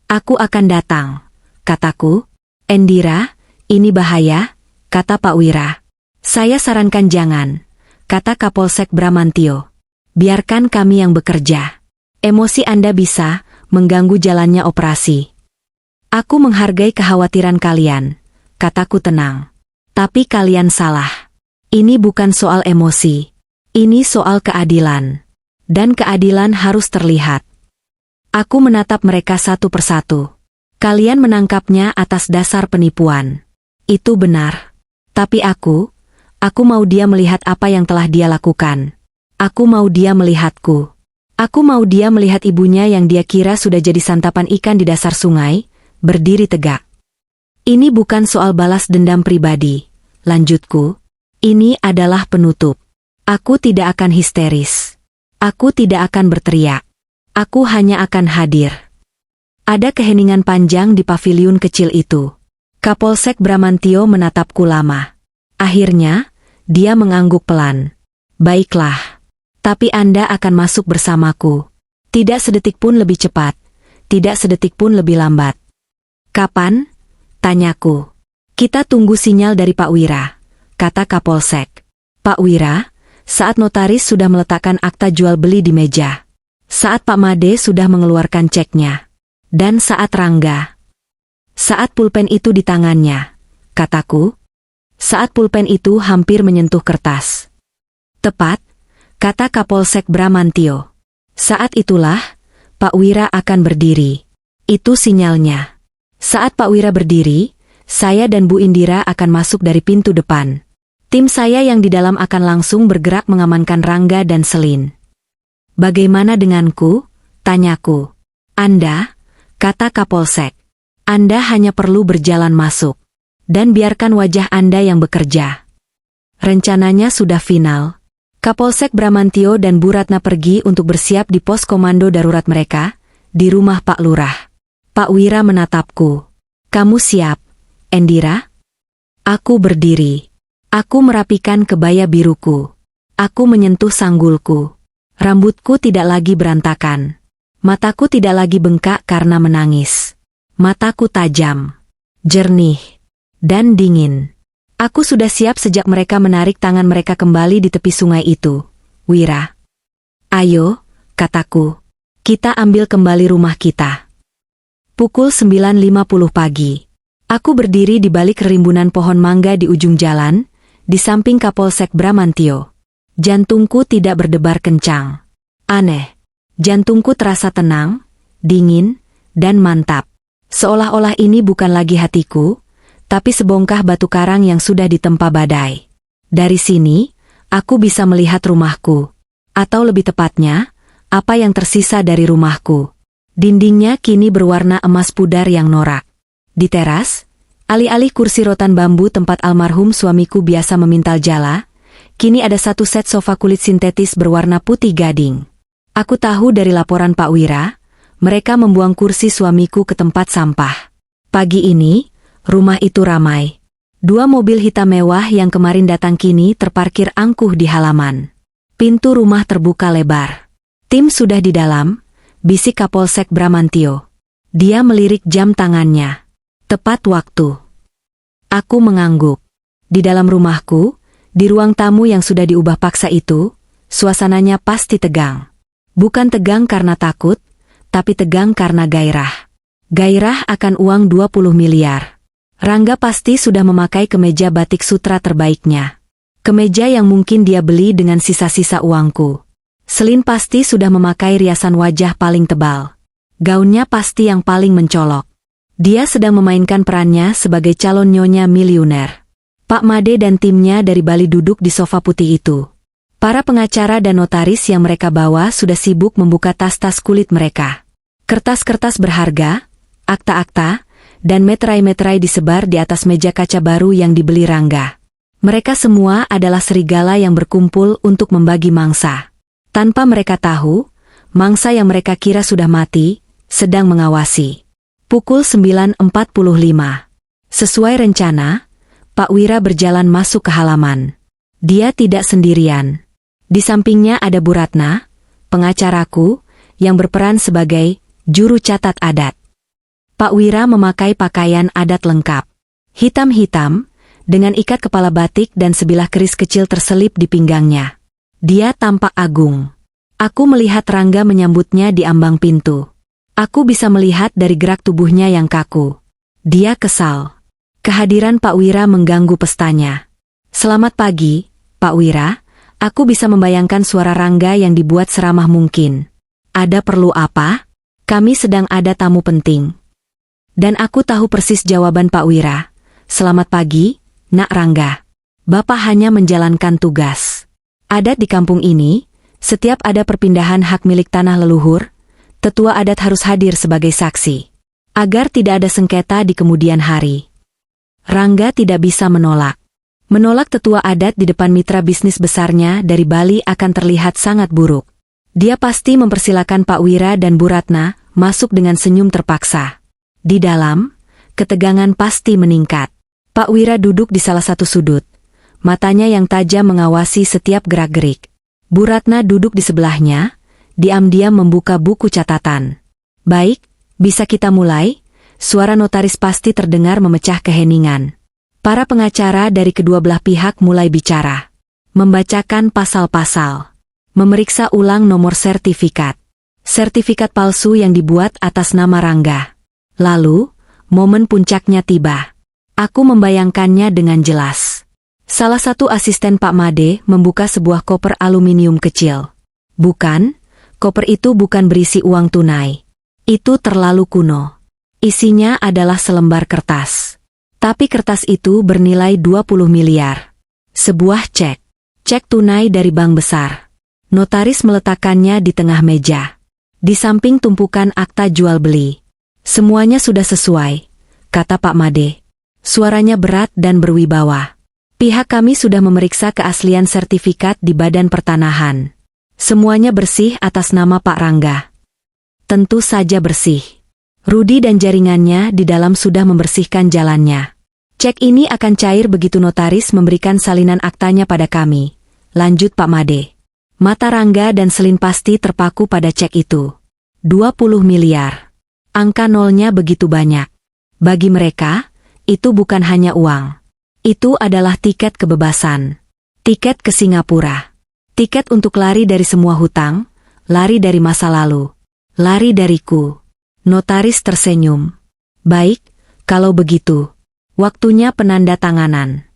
Aku akan datang, kataku. Indira, ini bahaya, kata Pak Wira. Saya sarankan jangan, kata Kapolsek Bramantio. Biarkan kami yang bekerja. Emosi Anda bisa mengganggu jalannya operasi. Aku menghargai kekhawatiran kalian, kataku tenang. Tapi kalian salah. Ini bukan soal emosi. Ini soal keadilan. Dan keadilan harus terlihat. Aku menatap mereka satu persatu. Kalian menangkapnya atas dasar penipuan. Itu benar. Tapi aku mau dia melihat apa yang telah dia lakukan. Aku mau dia melihatku. Aku mau dia melihat ibunya yang dia kira sudah jadi santapan ikan di dasar sungai, berdiri tegak. Ini bukan soal balas dendam pribadi, lanjutku. Ini adalah penutup. Aku tidak akan histeris. Aku tidak akan berteriak. Aku hanya akan hadir. Ada keheningan panjang di paviliun kecil itu. Kapolsek Bramantio menatapku lama. Akhirnya, dia mengangguk pelan. Baiklah. Tapi Anda akan masuk bersamaku. Tidak sedetik pun lebih cepat. Tidak sedetik pun lebih lambat. Kapan? Tanyaku. Kita tunggu sinyal dari Pak Wira, kata Kapolsek. Pak Wira, saat notaris sudah meletakkan akta jual beli di meja. Saat Pak Made sudah mengeluarkan ceknya. Dan saat Rangga. Saat pulpen itu di tangannya, kataku. Saat pulpen itu hampir menyentuh kertas. Tepat, kata Kapolsek Bramantio. Saat itulah, Pak Wira akan berdiri. Itu sinyalnya. Saat Pak Wira berdiri, saya dan Bu Indira akan masuk dari pintu depan. Tim saya yang di dalam akan langsung bergerak mengamankan Rangga dan Selin. Bagaimana denganku? Tanyaku. Anda, kata Kapolsek. Anda hanya perlu berjalan masuk. Dan biarkan wajah Anda yang bekerja. Rencananya sudah final. Kapolsek Bramantio dan Bu Ratna pergi untuk bersiap di pos komando darurat mereka, di rumah Pak Lurah. Pak Wira menatapku. Kamu siap, Indira? Aku berdiri. Aku merapikan kebaya biruku. Aku menyentuh sanggulku. Rambutku tidak lagi berantakan. Mataku tidak lagi bengkak karena menangis. Mataku tajam, jernih, dan dingin. Aku sudah siap sejak mereka menarik tangan mereka kembali di tepi sungai itu. Wira. Ayo, kataku. Kita ambil kembali rumah kita. Pukul 9.50 pagi. Aku berdiri di balik rimbunan pohon mangga di ujung jalan, di samping Kapolsek Bramantio. Jantungku tidak berdebar kencang. Aneh. Jantungku terasa tenang, dingin, dan mantap. Seolah-olah ini bukan lagi hatiku, tapi sebongkah batu karang yang sudah ditempa badai. Dari sini, aku bisa melihat rumahku. Atau lebih tepatnya, apa yang tersisa dari rumahku. Dindingnya kini berwarna emas pudar yang norak. Di teras, alih-alih kursi rotan bambu tempat almarhum suamiku biasa memintal jala, kini ada satu set sofa kulit sintetis berwarna putih gading. Aku tahu dari laporan Pak Wira, mereka membuang kursi suamiku ke tempat sampah. Pagi ini, rumah itu ramai. 2 mobil hitam mewah yang kemarin datang kini terparkir angkuh di halaman. Pintu rumah terbuka lebar. Tim sudah di dalam, bisik Kapolsek Bramantio. Dia melirik jam tangannya. Tepat waktu. Aku mengangguk. Di dalam rumahku, di ruang tamu yang sudah diubah paksa itu, suasananya pasti tegang. Bukan tegang karena takut, tapi tegang karena gairah. Gairah akan uang 20 miliar. Rangga pasti sudah memakai kemeja batik sutra terbaiknya. Kemeja yang mungkin dia beli dengan sisa-sisa uangku. Selin pasti sudah memakai riasan wajah paling tebal. Gaunnya pasti yang paling mencolok. Dia sedang memainkan perannya sebagai calon nyonya miliuner. Pak Made dan timnya dari Bali duduk di sofa putih itu. Para pengacara dan notaris yang mereka bawa sudah sibuk membuka tas-tas kulit mereka. Kertas-kertas berharga, akta-akta, dan meterai-meterai disebar di atas meja kaca baru yang dibeli Rangga. Mereka semua adalah serigala yang berkumpul untuk membagi mangsa. Tanpa mereka tahu, mangsa yang mereka kira sudah mati, sedang mengawasi. Pukul 9.45. Sesuai rencana, Pak Wira berjalan masuk ke halaman. Dia tidak sendirian. Di sampingnya ada Bu Ratna, pengacaraku, yang berperan sebagai juru catat adat. Pak Wira memakai pakaian adat lengkap. Hitam-hitam, dengan ikat kepala batik dan sebilah keris kecil terselip di pinggangnya. Dia tampak agung. Aku melihat Rangga menyambutnya di ambang pintu. Aku bisa melihat dari gerak tubuhnya yang kaku. Dia kesal. Kehadiran Pak Wira mengganggu pestanya. Selamat pagi, Pak Wira. Aku bisa membayangkan suara Rangga yang dibuat seramah mungkin. Ada perlu apa? Kami sedang ada tamu penting. Dan aku tahu persis jawaban Pak Wira. Selamat pagi, Nak Rangga. Bapak hanya menjalankan tugas. Adat di kampung ini, setiap ada perpindahan hak milik tanah leluhur, tetua adat harus hadir sebagai saksi. Agar tidak ada sengketa di kemudian hari. Rangga tidak bisa menolak. Menolak tetua adat di depan mitra bisnis besarnya dari Bali akan terlihat sangat buruk. Dia pasti mempersilakan Pak Wira dan Bu Ratna masuk dengan senyum terpaksa. Di dalam, ketegangan pasti meningkat. Pak Wira duduk di salah satu sudut. Matanya yang tajam mengawasi setiap gerak-gerik. Bu Ratna duduk di sebelahnya, diam-diam membuka buku catatan. Baik, bisa kita mulai? Suara notaris pasti terdengar memecah keheningan. Para pengacara dari kedua belah pihak mulai bicara. Membacakan pasal-pasal. Memeriksa ulang nomor sertifikat. Sertifikat palsu yang dibuat atas nama Rangga. Lalu, momen puncaknya tiba. Aku membayangkannya dengan jelas. Salah satu asisten Pak Made membuka sebuah koper aluminium kecil. Bukan, koper itu bukan berisi uang tunai. Itu terlalu kuno. Isinya adalah selembar kertas. Tapi kertas itu bernilai 20 miliar. Sebuah cek. Cek tunai dari bank besar. Notaris meletakkannya di tengah meja. Di samping tumpukan akta jual beli. Semuanya sudah sesuai, kata Pak Made. Suaranya berat dan berwibawa. Pihak kami sudah memeriksa keaslian sertifikat di Badan Pertanahan. Semuanya bersih atas nama Pak Rangga. Tentu saja bersih. Rudi dan jaringannya di dalam sudah membersihkan jalannya. Cek ini akan cair begitu notaris memberikan salinan aktanya pada kami. Lanjut Pak Made. Mata Rangga dan Selin pasti terpaku pada cek itu. 20 miliar. Angka nolnya begitu banyak. Bagi mereka, itu bukan hanya uang. Itu adalah tiket kebebasan. Tiket ke Singapura. Tiket untuk lari dari semua hutang, lari dari masa lalu. Lari dariku. Notaris tersenyum. Baik, kalau begitu. Waktunya penanda tanganan.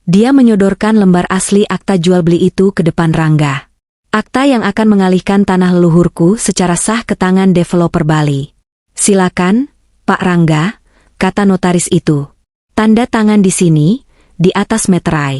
Dia menyodorkan lembar asli akta jual beli itu ke depan Rangga. Akta yang akan mengalihkan tanah leluhurku secara sah ke tangan developer Bali. Silakan, Pak Rangga, kata notaris itu. Tanda tangan di sini, di atas meterai.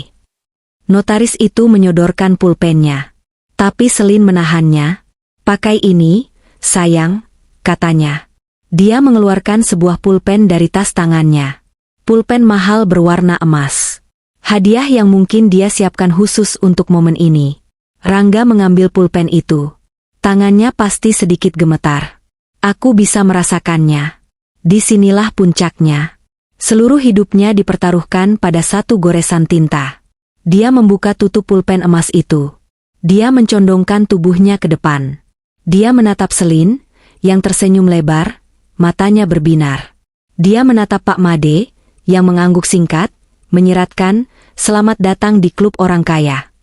Notaris itu menyodorkan pulpennya. Tapi Selin menahannya. Pakai ini, sayang, katanya. Dia mengeluarkan sebuah pulpen dari tas tangannya. Pulpen mahal berwarna emas. Hadiah yang mungkin dia siapkan khusus untuk momen ini. Rangga mengambil pulpen itu. Tangannya pasti sedikit gemetar. Aku bisa merasakannya. Disinilah puncaknya. Seluruh hidupnya dipertaruhkan pada satu goresan tinta. Dia membuka tutup pulpen emas itu. Dia mencondongkan tubuhnya ke depan. Dia menatap Selin, yang tersenyum lebar, matanya berbinar. Dia menatap Pak Made, yang mengangguk singkat, menyiratkan, selamat datang di klub orang kaya.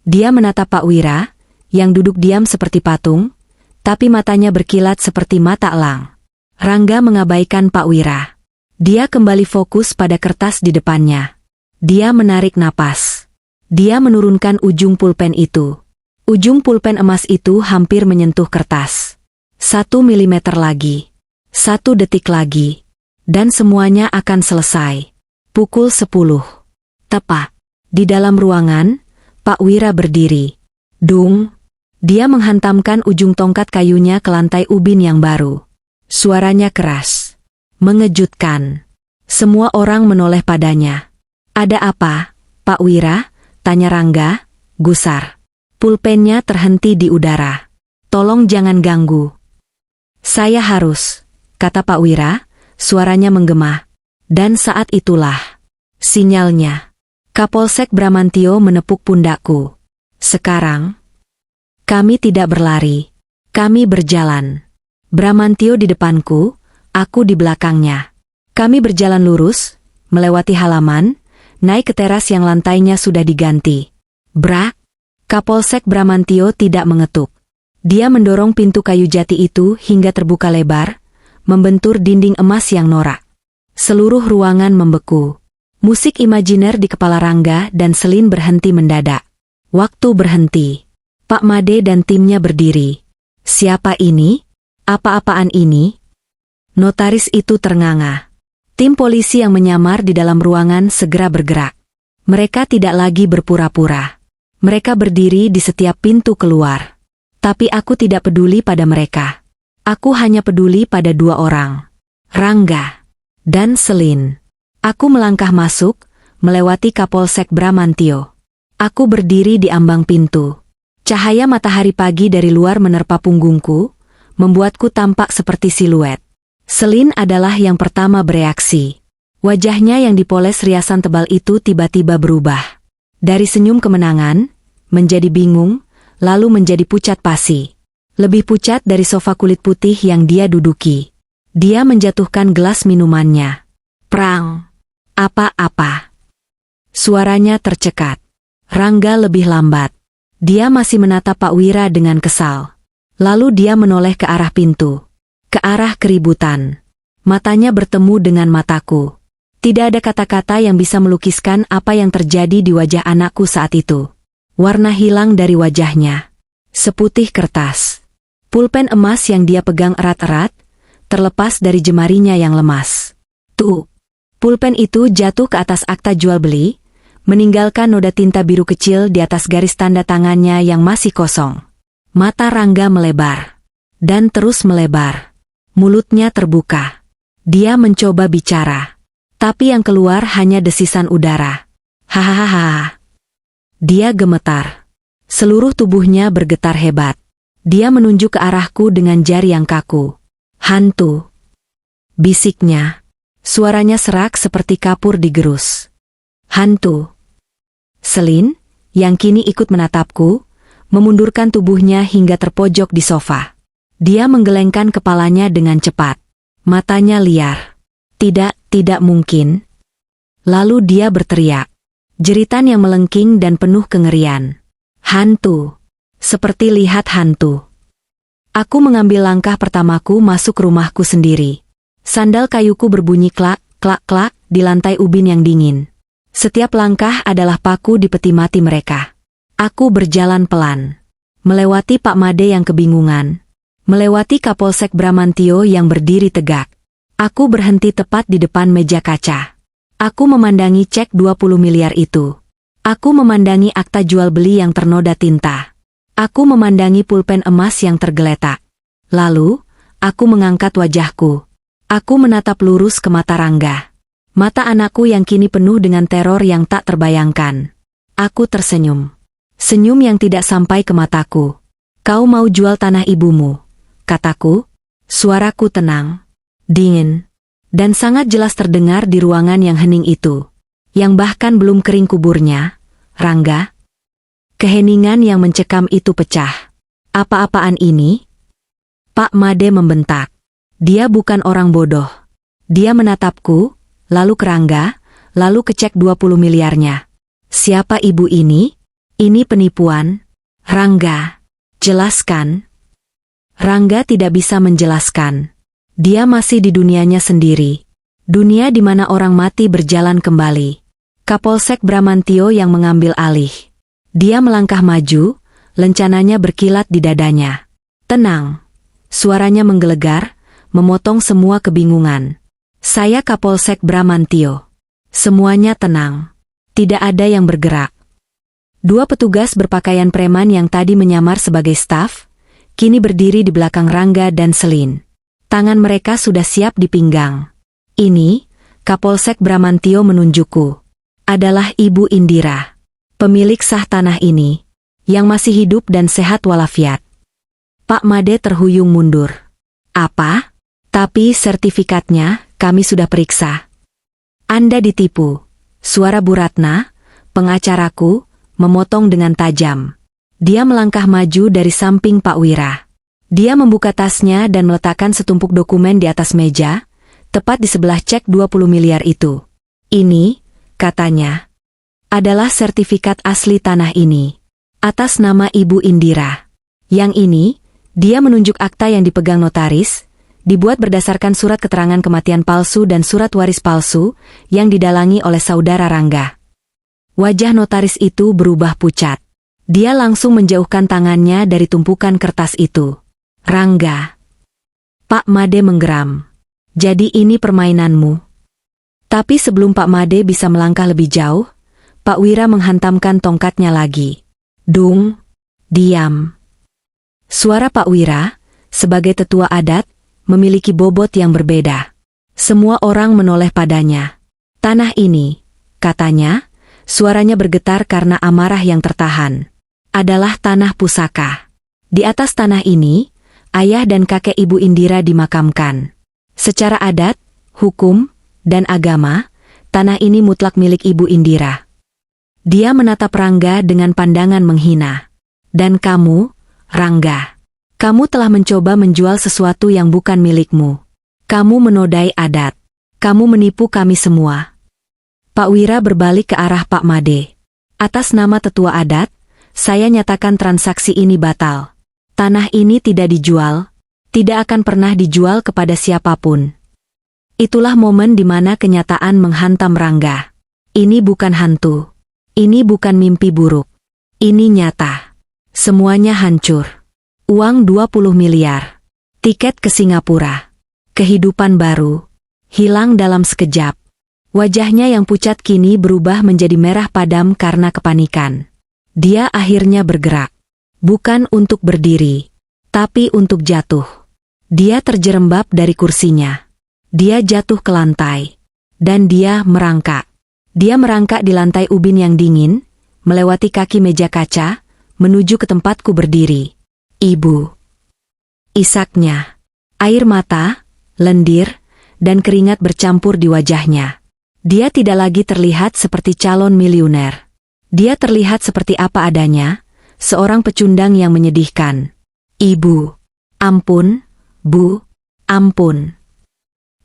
Dia menatap Pak Wira, yang duduk diam seperti patung, tapi matanya berkilat seperti mata elang. Rangga mengabaikan Pak Wira. Dia kembali fokus pada kertas di depannya. Dia menarik napas. Dia menurunkan ujung pulpen itu. Ujung pulpen emas itu hampir menyentuh kertas. 1 milimeter lagi. 1 detik lagi. Dan semuanya akan selesai. Pukul 10. Tepat. Di dalam ruangan, Pak Wira berdiri. Dung. Dia menghantamkan ujung tongkat kayunya ke lantai ubin yang baru. Suaranya keras. Mengejutkan. Semua orang menoleh padanya. Ada apa, Pak Wira? Tanya Rangga, gusar. Pulpennya terhenti di udara. Tolong jangan ganggu. Saya harus, kata Pak Wira, suaranya menggema. Dan saat itulah sinyalnya. Kapolsek Bramantio menepuk pundakku. Sekarang, kami tidak berlari. Kami berjalan. Bramantio di depanku, aku di belakangnya. Kami berjalan lurus, melewati halaman, naik ke teras yang lantainya sudah diganti. Brak! Kapolsek Bramantio tidak mengetuk. Dia mendorong pintu kayu jati itu hingga terbuka lebar, membentur dinding emas yang norak. Seluruh ruangan membeku. Musik imajiner di kepala Rangga dan Selin berhenti mendadak. Waktu berhenti. Pak Made dan timnya berdiri. Siapa ini? Apa-apaan ini? Notaris itu ternganga. Tim polisi yang menyamar di dalam ruangan segera bergerak. Mereka tidak lagi berpura-pura. Mereka berdiri di setiap pintu keluar. Tapi aku tidak peduli pada mereka. Aku hanya peduli pada 2 orang. Rangga dan Selin. Aku melangkah masuk, melewati Kapolsek Bramantio. Aku berdiri di ambang pintu. Cahaya matahari pagi dari luar menerpa punggungku, membuatku tampak seperti siluet. Selin adalah yang pertama bereaksi. Wajahnya yang dipoles riasan tebal itu tiba-tiba berubah. Dari senyum kemenangan, menjadi bingung, lalu menjadi pucat pasi. Lebih pucat dari sofa kulit putih yang dia duduki. Dia menjatuhkan gelas minumannya. Prang! Apa-apa? Suaranya tercekat. Rangga lebih lambat. Dia masih menatap Pak Wira dengan kesal. Lalu dia menoleh ke arah pintu. Ke arah keributan. Matanya bertemu dengan mataku. Tidak ada kata-kata yang bisa melukiskan apa yang terjadi di wajah anakku saat itu. Warna hilang dari wajahnya. Seputih kertas. Pulpen emas yang dia pegang erat-erat, terlepas dari jemarinya yang lemas. Tuh. Pulpen itu jatuh ke atas akta jual beli, meninggalkan noda tinta biru kecil di atas garis tanda tangannya yang masih kosong. Mata Rangga melebar. Dan terus melebar. Mulutnya terbuka. Dia mencoba bicara. Tapi yang keluar hanya desisan udara. Hahaha. Dia gemetar. Seluruh tubuhnya bergetar hebat. Dia menunjuk ke arahku dengan jari yang kaku. Hantu. Bisiknya. Suaranya serak seperti kapur digerus. Hantu. Selin, yang kini ikut menatapku, memundurkan tubuhnya hingga terpojok di sofa. Dia menggelengkan kepalanya dengan cepat. Matanya liar. Tidak mungkin. Lalu dia berteriak. Jeritan yang melengking dan penuh kengerian. Hantu. Seperti lihat hantu. Aku mengambil langkah pertamaku masuk rumahku sendiri. Sandal kayuku berbunyi klak, klak, klak di lantai ubin yang dingin. Setiap langkah adalah paku di peti mati mereka. Aku berjalan pelan. Melewati Pak Made yang kebingungan. Melewati Kapolsek Bramantio yang berdiri tegak. Aku berhenti tepat di depan meja kaca. Aku memandangi cek 20 miliar itu. Aku memandangi akta jual beli yang ternoda tinta. Aku memandangi pulpen emas yang tergeletak. Lalu, aku mengangkat wajahku. Aku menatap lurus ke mata Rangga. Mata anakku yang kini penuh dengan teror yang tak terbayangkan. Aku tersenyum. Senyum yang tidak sampai ke mataku. Kau mau jual tanah ibumu? Kataku. Suaraku tenang, dingin, dan sangat jelas terdengar di ruangan yang hening itu. Yang bahkan belum kering kuburnya, Rangga. Keheningan yang mencekam itu pecah. Apa-apaan ini? Pak Made membentak. Dia bukan orang bodoh. Dia menatapku, lalu ke Rangga, lalu ke cek 20 miliarnya. Siapa ibu ini? Ini penipuan. Rangga, jelaskan. Rangga tidak bisa menjelaskan. Dia masih di dunianya sendiri. Dunia di mana orang mati berjalan kembali. Kapolsek Bramantio yang mengambil alih. Dia melangkah maju, lencananya berkilat di dadanya. Tenang. Suaranya menggelegar, memotong semua kebingungan. Saya Kapolsek Bramantio. Semuanya tenang. Tidak ada yang bergerak. Dua petugas berpakaian preman yang tadi menyamar sebagai staf, kini berdiri di belakang Rangga dan Selin. Tangan mereka sudah siap di pinggang. Ini, Kapolsek Bramantio menunjukku, adalah Ibu Indira, pemilik sah tanah ini, yang masih hidup dan sehat walafiat. Pak Made terhuyung mundur. Apa? Tapi sertifikatnya kami sudah periksa. Anda ditipu. Suara Bu Ratna, pengacaraku, memotong dengan tajam. Dia melangkah maju dari samping Pak Wira. Dia membuka tasnya dan meletakkan setumpuk dokumen di atas meja, tepat di sebelah cek 20 miliar itu. Ini, katanya, adalah sertifikat asli tanah ini, atas nama Ibu Indira. Yang ini, dia menunjuk akta yang dipegang notaris, dibuat berdasarkan surat keterangan kematian palsu dan surat waris palsu, yang didalangi oleh saudara Rangga. Wajah notaris itu berubah pucat. Dia langsung menjauhkan tangannya dari tumpukan kertas itu. Rangga. Pak Made menggeram. Jadi ini permainanmu. Tapi sebelum Pak Made bisa melangkah lebih jauh, Pak Wira menghantamkan tongkatnya lagi. Dung. Diam. Suara Pak Wira, sebagai tetua adat, memiliki bobot yang berbeda. Semua orang menoleh padanya. Tanah ini, katanya, suaranya bergetar karena amarah yang tertahan, adalah tanah pusaka. Di atas tanah ini, ayah dan kakek Ibu Indira dimakamkan. Secara adat, hukum, dan agama, tanah ini mutlak milik Ibu Indira. Dia menatap Rangga dengan pandangan menghina. Dan kamu, Rangga, kamu telah mencoba menjual sesuatu yang bukan milikmu. Kamu menodai adat. Kamu menipu kami semua. Pak Wira berbalik ke arah Pak Made. Atas nama tetua adat, saya nyatakan transaksi ini batal. Tanah ini tidak dijual, tidak akan pernah dijual kepada siapapun. Itulah momen di mana kenyataan menghantam Rangga. Ini bukan hantu. Ini bukan mimpi buruk. Ini nyata. Semuanya hancur. Uang 20 miliar. Tiket ke Singapura. Kehidupan baru. Hilang dalam sekejap. Wajahnya yang pucat kini berubah menjadi merah padam karena kepanikan. Dia akhirnya bergerak. Bukan untuk berdiri, tapi untuk jatuh. Dia terjerembab dari kursinya. Dia jatuh ke lantai. Dan dia merangkak. Dia merangkak di lantai ubin yang dingin, melewati kaki meja kaca, menuju ke tempatku berdiri. Ibu. Isaknya. Air mata, lendir, dan keringat bercampur di wajahnya. Dia tidak lagi terlihat seperti calon miliuner. Dia terlihat seperti apa adanya, seorang pecundang yang menyedihkan. Ibu. Ampun, Bu. Ampun.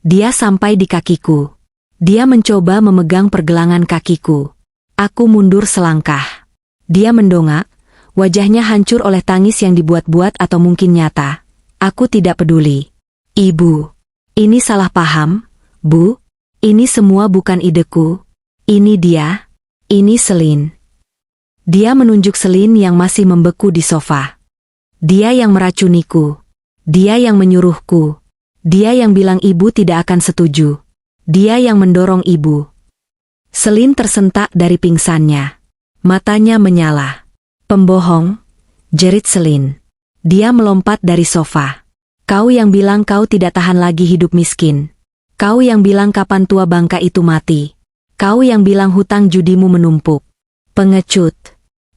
Dia sampai di kakiku. Dia mencoba memegang pergelangan kakiku. Aku mundur selangkah. Dia mendongak, wajahnya hancur oleh tangis yang dibuat-buat atau mungkin nyata. Aku tidak peduli. Ibu. Ini salah paham, Bu. Ini semua bukan ideku. Ini dia. Ini Selin. Dia menunjuk Selin yang masih membeku di sofa. Dia yang meracuniku. Dia yang menyuruhku. Dia yang bilang ibu tidak akan setuju. Dia yang mendorong ibu. Selin tersentak dari pingsannya. Matanya menyala. Pembohong, jerit Selin. Dia melompat dari sofa. Kau yang bilang kau tidak tahan lagi hidup miskin. Kau yang bilang kapan tua bangka itu mati. Kau yang bilang hutang judimu menumpuk. Pengecut.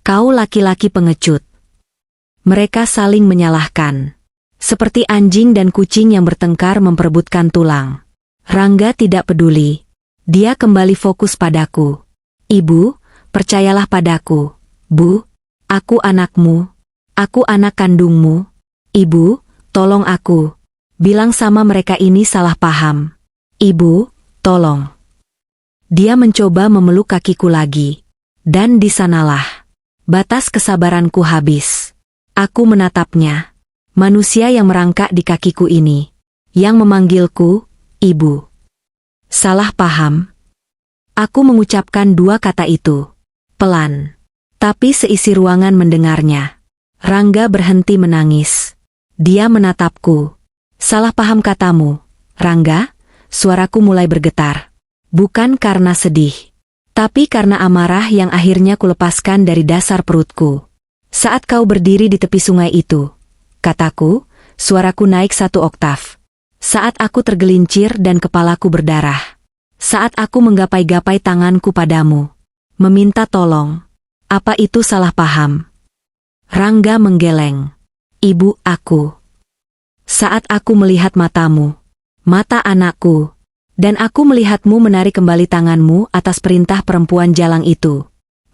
Kau laki-laki pengecut. Mereka saling menyalahkan. Seperti anjing dan kucing yang bertengkar memperebutkan tulang. Rangga tidak peduli. Dia kembali fokus padaku. Ibu, percayalah padaku. Bu, aku anakmu. Aku anak kandungmu. Ibu, tolong aku. Bilang sama mereka ini salah paham. Ibu, tolong. Dia mencoba memeluk kakiku lagi. Dan di sanalah batas kesabaranku habis. Aku menatapnya. Manusia yang merangkak di kakiku ini. Yang memanggilku, Ibu. Salah paham. Aku mengucapkan dua kata itu. Pelan. Tapi seisi ruangan mendengarnya. Rangga berhenti menangis. Dia menatapku. Salah paham katamu, Rangga. Suaraku mulai bergetar. Bukan karena sedih. Tapi karena amarah yang akhirnya kulepaskan dari dasar perutku. Saat kau berdiri di tepi sungai itu, kataku, suaraku naik 1 oktav. Saat aku tergelincir dan kepalaku berdarah. Saat aku menggapai-gapai tanganku padamu. Meminta tolong. Apa itu salah paham? Rangga menggeleng. Ibu aku. Saat aku melihat matamu. Mata anakku. Dan aku melihatmu menarik kembali tanganmu atas perintah perempuan jalang itu.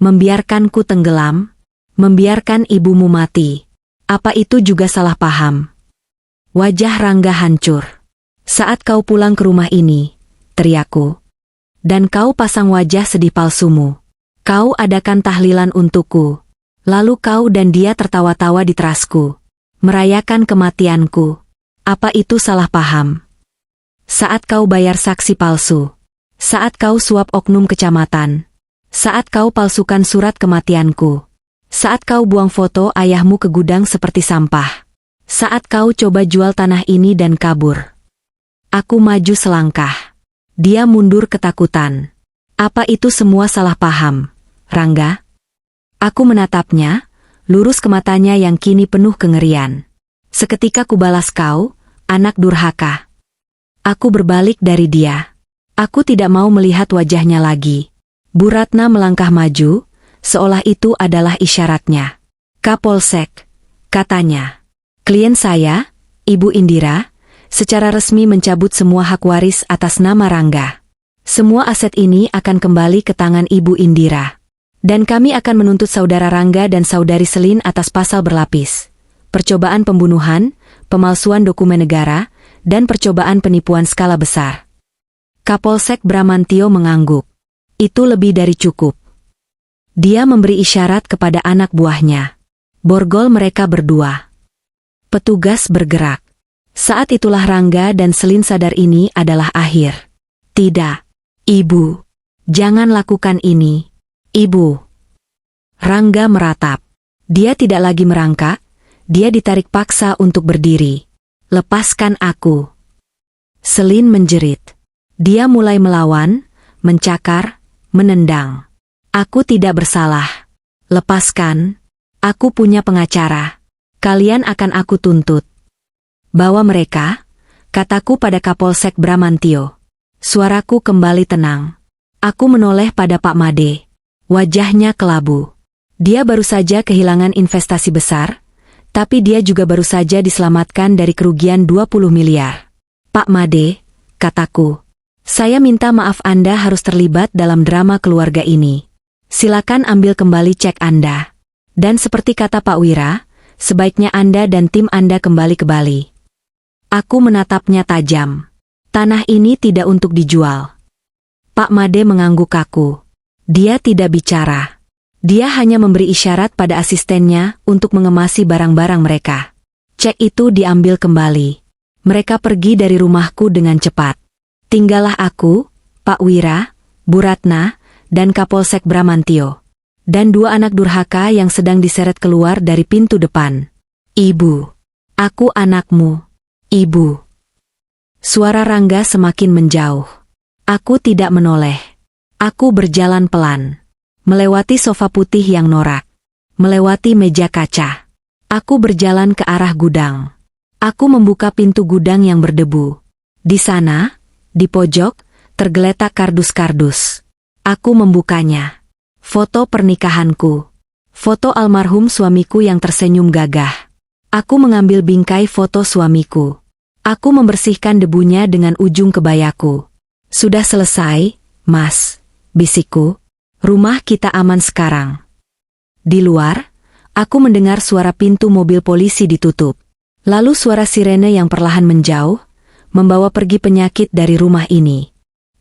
Membiarkanku tenggelam. Membiarkan ibumu mati. Apa itu juga salah paham? Wajah Rangga hancur. Saat kau pulang ke rumah ini, teriakku. Dan kau pasang wajah sedih palsumu. Kau adakan tahlilan untukku. Lalu kau dan dia tertawa-tawa di terasku. Merayakan kematianku. Apa itu salah paham? Saat kau bayar saksi palsu. Saat kau suap oknum kecamatan. Saat kau palsukan surat kematianku. Saat kau buang foto ayahmu ke gudang seperti sampah. Saat kau coba jual tanah ini dan kabur. Aku maju selangkah. Dia mundur ketakutan. Apa itu semua salah paham, Rangga? Aku menatapnya, lurus ke matanya yang kini penuh kengerian. Seketika kubalas kau, anak durhaka. Aku berbalik dari dia. Aku tidak mau melihat wajahnya lagi. Bu Ratna melangkah maju, seolah itu adalah isyaratnya. Kapolsek, katanya. Klien saya, Ibu Indira, secara resmi mencabut semua hak waris atas nama Rangga. Semua aset ini akan kembali ke tangan Ibu Indira. Dan kami akan menuntut saudara Rangga dan saudari Selin atas pasal berlapis. Percobaan pembunuhan, pemalsuan dokumen negara, dan percobaan penipuan skala besar. Kapolsek Bramantio mengangguk. Itu lebih dari cukup. Dia memberi isyarat kepada anak buahnya. Borgol mereka berdua. Petugas bergerak. Saat itulah Rangga dan Selin sadar ini adalah akhir. Tidak. Ibu. Jangan lakukan ini. Ibu. Rangga meratap. Dia tidak lagi merangkak. Dia ditarik paksa untuk berdiri. Lepaskan aku. Selin menjerit. Dia mulai melawan, mencakar, menendang. Aku tidak bersalah. Lepaskan. Aku punya pengacara. Kalian akan aku tuntut. Bawa mereka, kataku pada Kapolsek Bramantio. Suaraku kembali tenang. Aku menoleh pada Pak Made. Wajahnya kelabu. Dia baru saja kehilangan investasi besar, tapi dia juga baru saja diselamatkan dari kerugian 20 miliar. Pak Made, kataku. Saya minta maaf Anda harus terlibat dalam drama keluarga ini. Silakan ambil kembali cek Anda. Dan seperti kata Pak Wira, sebaiknya Anda dan tim Anda kembali ke Bali. Aku menatapnya tajam. Tanah ini tidak untuk dijual. Pak Made mengangguk kaku. Dia tidak bicara. Dia hanya memberi isyarat pada asistennya untuk mengemasi barang-barang mereka. Cek itu diambil kembali. Mereka pergi dari rumahku dengan cepat. Tinggallah aku, Pak Wira, Bu Ratna, dan Kapolsek Bramantio. Dan 2 anak durhaka yang sedang diseret keluar dari pintu depan. Ibu. Aku anakmu. Ibu. Suara Rangga semakin menjauh. Aku tidak menoleh. Aku berjalan pelan. Melewati sofa putih yang norak. Melewati meja kaca. Aku berjalan ke arah gudang. Aku membuka pintu gudang yang berdebu. Di sana, di pojok, tergeletak kardus-kardus. Aku membukanya. Foto pernikahanku. Foto almarhum suamiku yang tersenyum gagah. Aku mengambil bingkai foto suamiku. Aku membersihkan debunya dengan ujung kebayaku. Sudah selesai, Mas, bisikku. Rumah kita aman sekarang. Di luar, aku mendengar suara pintu mobil polisi ditutup. Lalu suara sirene yang perlahan menjauh, membawa pergi penyakit dari rumah ini.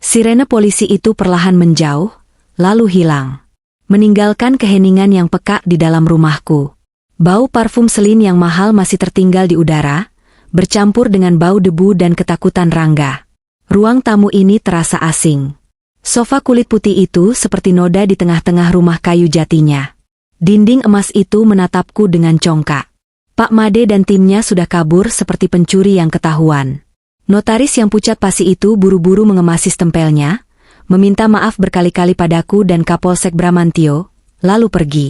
Sirene polisi itu perlahan menjauh, lalu hilang. Meninggalkan keheningan yang peka di dalam rumahku. Bau parfum Selin yang mahal masih tertinggal di udara, bercampur dengan bau debu dan ketakutan Rangga. Ruang tamu ini terasa asing. Sofa kulit putih itu seperti noda di tengah-tengah rumah kayu jatinya. Dinding emas itu menatapku dengan congkak. Pak Made dan timnya sudah kabur seperti pencuri yang ketahuan. Notaris yang pucat pasi itu buru-buru mengemasi stempelnya, meminta maaf berkali-kali padaku dan Kapolsek Bramantio, lalu pergi.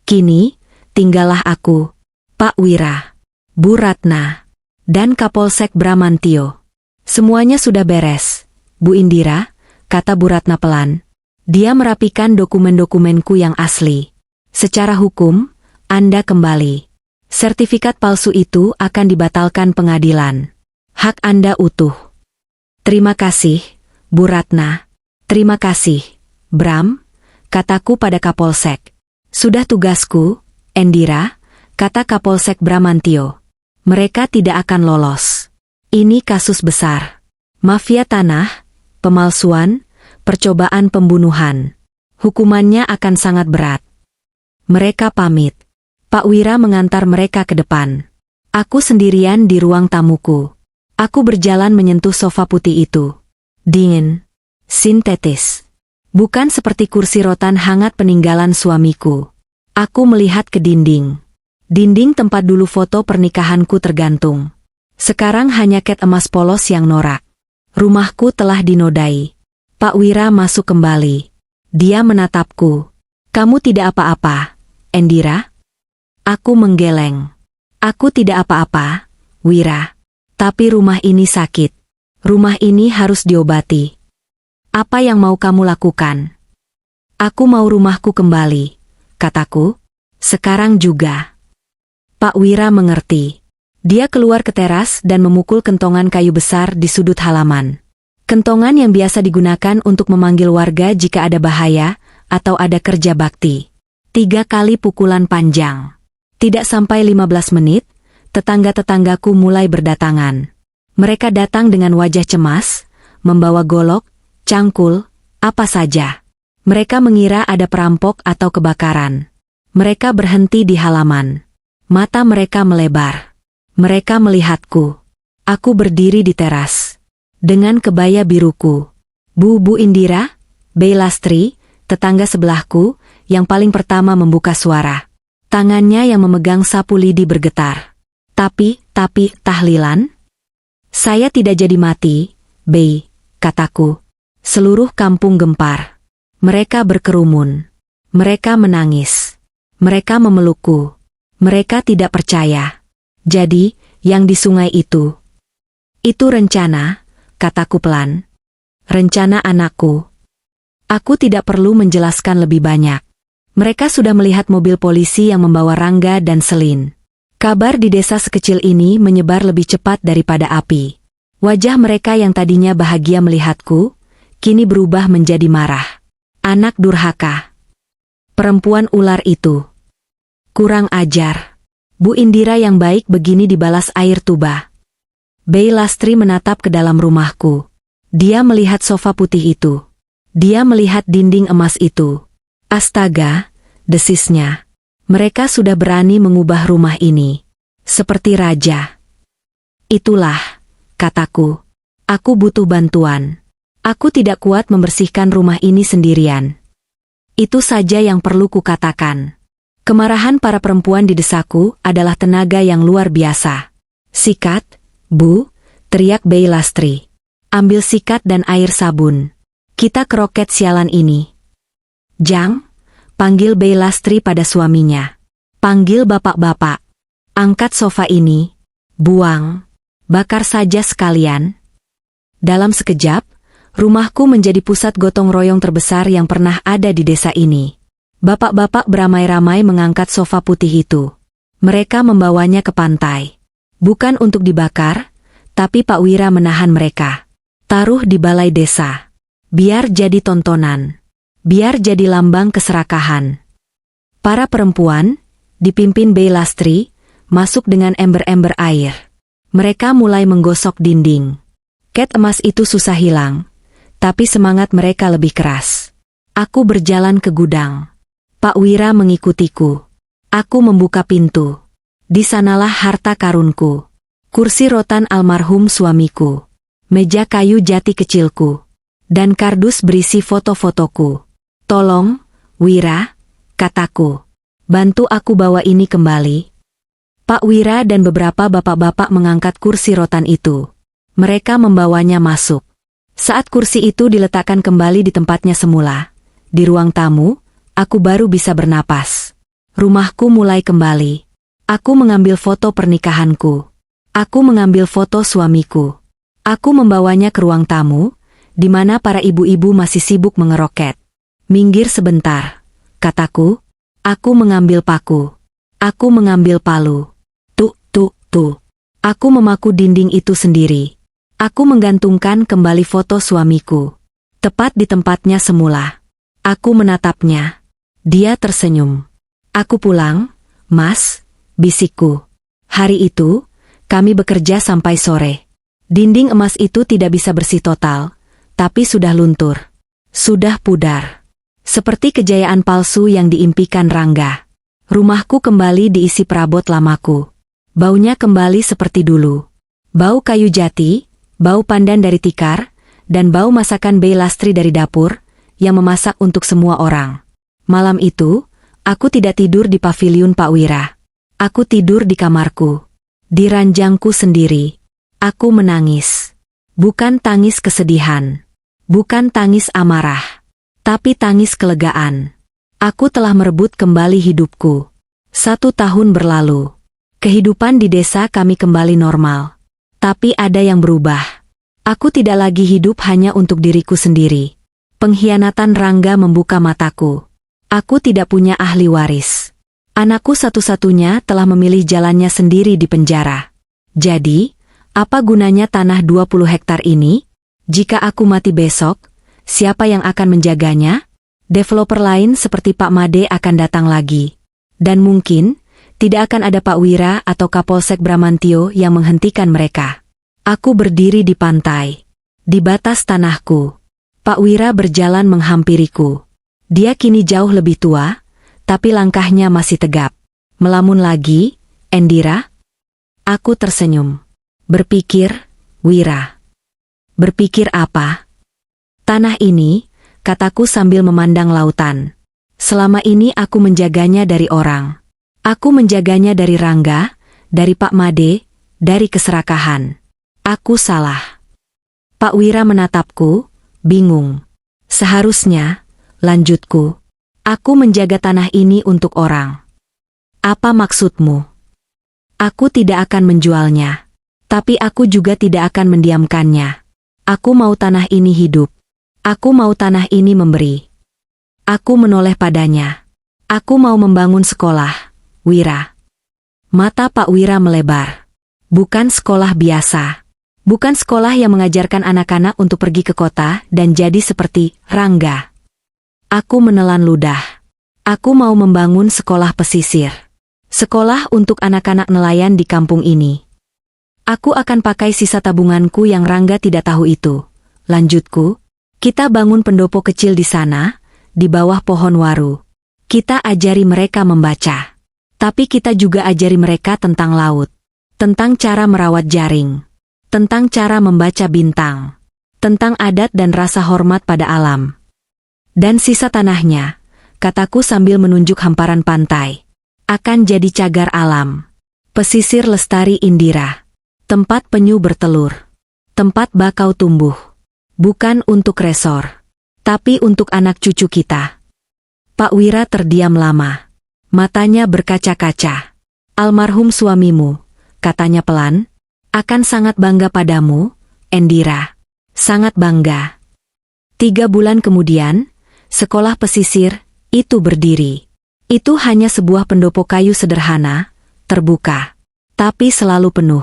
Kini, tinggallah aku, Pak Wira, Bu Ratna, dan Kapolsek Bramantio. Semuanya sudah beres, Bu Indira, kata Bu Ratna pelan. Dia merapikan dokumen-dokumenku yang asli. Secara hukum, Anda kembali. Sertifikat palsu itu akan dibatalkan pengadilan. Hak Anda utuh. Terima kasih, Bu Ratna. Terima kasih, Bram, kataku pada Kapolsek. Sudah tugasku, Indira, kata Kapolsek Bramantio. Mereka tidak akan lolos. Ini kasus besar. Mafia tanah, pemalsuan, percobaan pembunuhan. Hukumannya akan sangat berat. Mereka pamit. Pak Wira mengantar mereka ke depan. Aku sendirian di ruang tamuku. Aku berjalan menyentuh sofa putih itu. Dingin. Sintetis. Bukan seperti kursi rotan hangat peninggalan suamiku. Aku melihat ke dinding. Dinding tempat dulu foto pernikahanku tergantung. Sekarang hanya cat emas polos yang norak. Rumahku telah dinodai. Pak Wira masuk kembali. Dia menatapku. Kamu tidak apa-apa, Indira? Aku menggeleng. Aku tidak apa-apa, Wira. Tapi rumah ini sakit. Rumah ini harus diobati. Apa yang mau kamu lakukan? Aku mau rumahku kembali, kataku. Sekarang juga. Pak Wira mengerti. Dia keluar ke teras dan memukul kentongan kayu besar di sudut halaman. Kentongan yang biasa digunakan untuk memanggil warga jika ada bahaya atau ada kerja bakti. 3 kali pukulan panjang. Tidak sampai 15 menit, tetangga-tetanggaku mulai berdatangan. Mereka datang dengan wajah cemas, membawa golok, cangkul, apa saja. Mereka mengira ada perampok atau kebakaran. Mereka berhenti di halaman. Mata mereka melebar. Mereka melihatku. Aku berdiri di teras. Dengan kebaya biruku. Bu Indira, Bey Lastri, tetangga sebelahku, yang paling pertama membuka suara. Tangannya yang memegang sapu lidi bergetar. Tapi, tahlilan? Saya tidak jadi mati, Bey, kataku. Seluruh kampung gempar. Mereka berkerumun. Mereka menangis. Mereka memelukku. Mereka tidak percaya. Jadi, yang di sungai itu rencana, kataku pelan. Rencana anakku. Aku tidak perlu menjelaskan lebih banyak. Mereka sudah melihat mobil polisi yang membawa Rangga dan Selin. Kabar di desa sekecil ini menyebar lebih cepat daripada api. Wajah mereka yang tadinya bahagia melihatku, kini berubah menjadi marah. Anak durhaka. Perempuan ular itu. Kurang ajar. Bu Indira yang baik begini dibalas air tuba. Bey Lastri menatap ke dalam rumahku. Dia melihat sofa putih itu. Dia melihat dinding emas itu. Astaga, desisnya. Mereka sudah berani mengubah rumah ini. Seperti raja. Itulah, kataku. Aku butuh bantuan. Aku tidak kuat membersihkan rumah ini sendirian. Itu saja yang perlu kukatakan. Kemarahan para perempuan di desaku adalah tenaga yang luar biasa. Sikat, Bu, teriak Bey Lastri. Ambil sikat dan air sabun. Kita keroket sialan ini. Jang, panggil Bey Lastri pada suaminya. Panggil bapak-bapak. Angkat sofa ini. Buang. Bakar saja sekalian. Dalam sekejap, rumahku menjadi pusat gotong royong terbesar yang pernah ada di desa ini. Bapak-bapak beramai-ramai mengangkat sofa putih itu. Mereka membawanya ke pantai. Bukan untuk dibakar, tapi Pak Wira menahan mereka. Taruh di balai desa. Biar jadi tontonan. Biar jadi lambang keserakahan. Para perempuan, dipimpin Bey Lastri, masuk dengan ember-ember air. Mereka mulai menggosok dinding. Cat emas itu susah hilang, tapi semangat mereka lebih keras. Aku berjalan ke gudang. Pak Wira mengikutiku. Aku membuka pintu. Di sanalah harta karunku. Kursi rotan almarhum suamiku. Meja kayu jati kecilku. dan kardus berisi foto-fotoku. "Tolong, Wira," kataku. "Bantu aku bawa ini kembali." Pak Wira dan beberapa bapak-bapak mengangkat kursi rotan itu. Mereka membawanya masuk. Saat kursi itu diletakkan kembali di tempatnya semula, di ruang tamu, aku baru bisa bernapas. Rumahku mulai kembali. Aku mengambil foto pernikahanku. Aku mengambil foto suamiku. Aku membawanya ke ruang tamu, di mana para ibu-ibu masih sibuk mengeroket. "Minggir sebentar," kataku. Aku mengambil paku. Aku mengambil palu. Tuh. Aku memaku dinding itu sendiri. Aku menggantungkan kembali foto suamiku. Tepat di tempatnya semula. Aku menatapnya. Dia tersenyum. "Aku pulang, Mas," bisikku. Hari itu, kami bekerja sampai sore. Dinding emas itu tidak bisa bersih total, tapi sudah luntur. Sudah pudar. Seperti kejayaan palsu yang diimpikan Rangga. Rumahku kembali diisi perabot lamaku. Baunya kembali seperti dulu. Bau kayu jati, bau pandan dari tikar, dan bau masakan Bey Lastri dari dapur, yang memasak untuk semua orang. Malam itu, aku tidak tidur di paviliun Pak Wira. Aku tidur di kamarku. Di ranjangku sendiri. Aku menangis. Bukan tangis kesedihan. Bukan tangis amarah. Tapi tangis kelegaan. Aku telah merebut kembali hidupku. 1 tahun berlalu. Kehidupan di desa kami kembali normal. Tapi ada yang berubah. Aku tidak lagi hidup hanya untuk diriku sendiri. Pengkhianatan Rangga membuka mataku. Aku tidak punya ahli waris. Anakku satu-satunya telah memilih jalannya sendiri di penjara. Jadi, apa gunanya tanah 20 hektar ini? Jika aku mati besok, siapa yang akan menjaganya? Developer lain seperti Pak Made akan datang lagi. Dan mungkin, tidak akan ada Pak Wira atau Kapolsek Bramantio yang menghentikan mereka. Aku berdiri di pantai. Di batas tanahku. Pak Wira berjalan menghampiriku. Dia kini jauh lebih tua, tapi langkahnya masih tegap. "Melamun lagi, Endira?" Aku tersenyum. Berpikir, "Wira." "Berpikir apa?" "Tanah ini," kataku sambil memandang lautan. "Selama ini aku menjaganya dari orang. Aku menjaganya dari Rangga, dari Pak Made, dari keserakahan. Aku salah." Pak Wira menatapku, bingung. "Seharusnya," lanjutku, "aku menjaga tanah ini untuk orang." "Apa maksudmu?" "Aku tidak akan menjualnya. Tapi aku juga tidak akan mendiamkannya. Aku mau tanah ini hidup. Aku mau tanah ini memberi. Aku menoleh padanya. Aku mau membangun sekolah, Wira." Mata Pak Wira melebar. "Bukan sekolah biasa. Bukan sekolah yang mengajarkan anak-anak untuk pergi ke kota dan jadi seperti Rangga." Aku menelan ludah. "Aku mau membangun sekolah pesisir. Sekolah untuk anak-anak nelayan di kampung ini. Aku akan pakai sisa tabunganku yang Rangga tidak tahu itu." Lanjutku, "Kita bangun pendopo kecil di sana, di bawah pohon waru. Kita ajari mereka membaca. Tapi kita juga ajari mereka tentang laut. Tentang cara merawat jaring. Tentang cara membaca bintang. Tentang adat dan rasa hormat pada alam. Dan sisa tanahnya," kataku sambil menunjuk hamparan pantai, "akan jadi cagar alam. Pesisir lestari Indira. Tempat penyu bertelur. Tempat bakau tumbuh. Bukan untuk resor. Tapi untuk anak cucu kita." Pak Wira terdiam lama. Matanya berkaca-kaca. "Almarhum suamimu," katanya pelan, "akan sangat bangga padamu, Endira. Sangat bangga." 3 bulan kemudian, sekolah pesisir itu berdiri. Itu hanya sebuah pendopo kayu sederhana, terbuka. Tapi selalu penuh.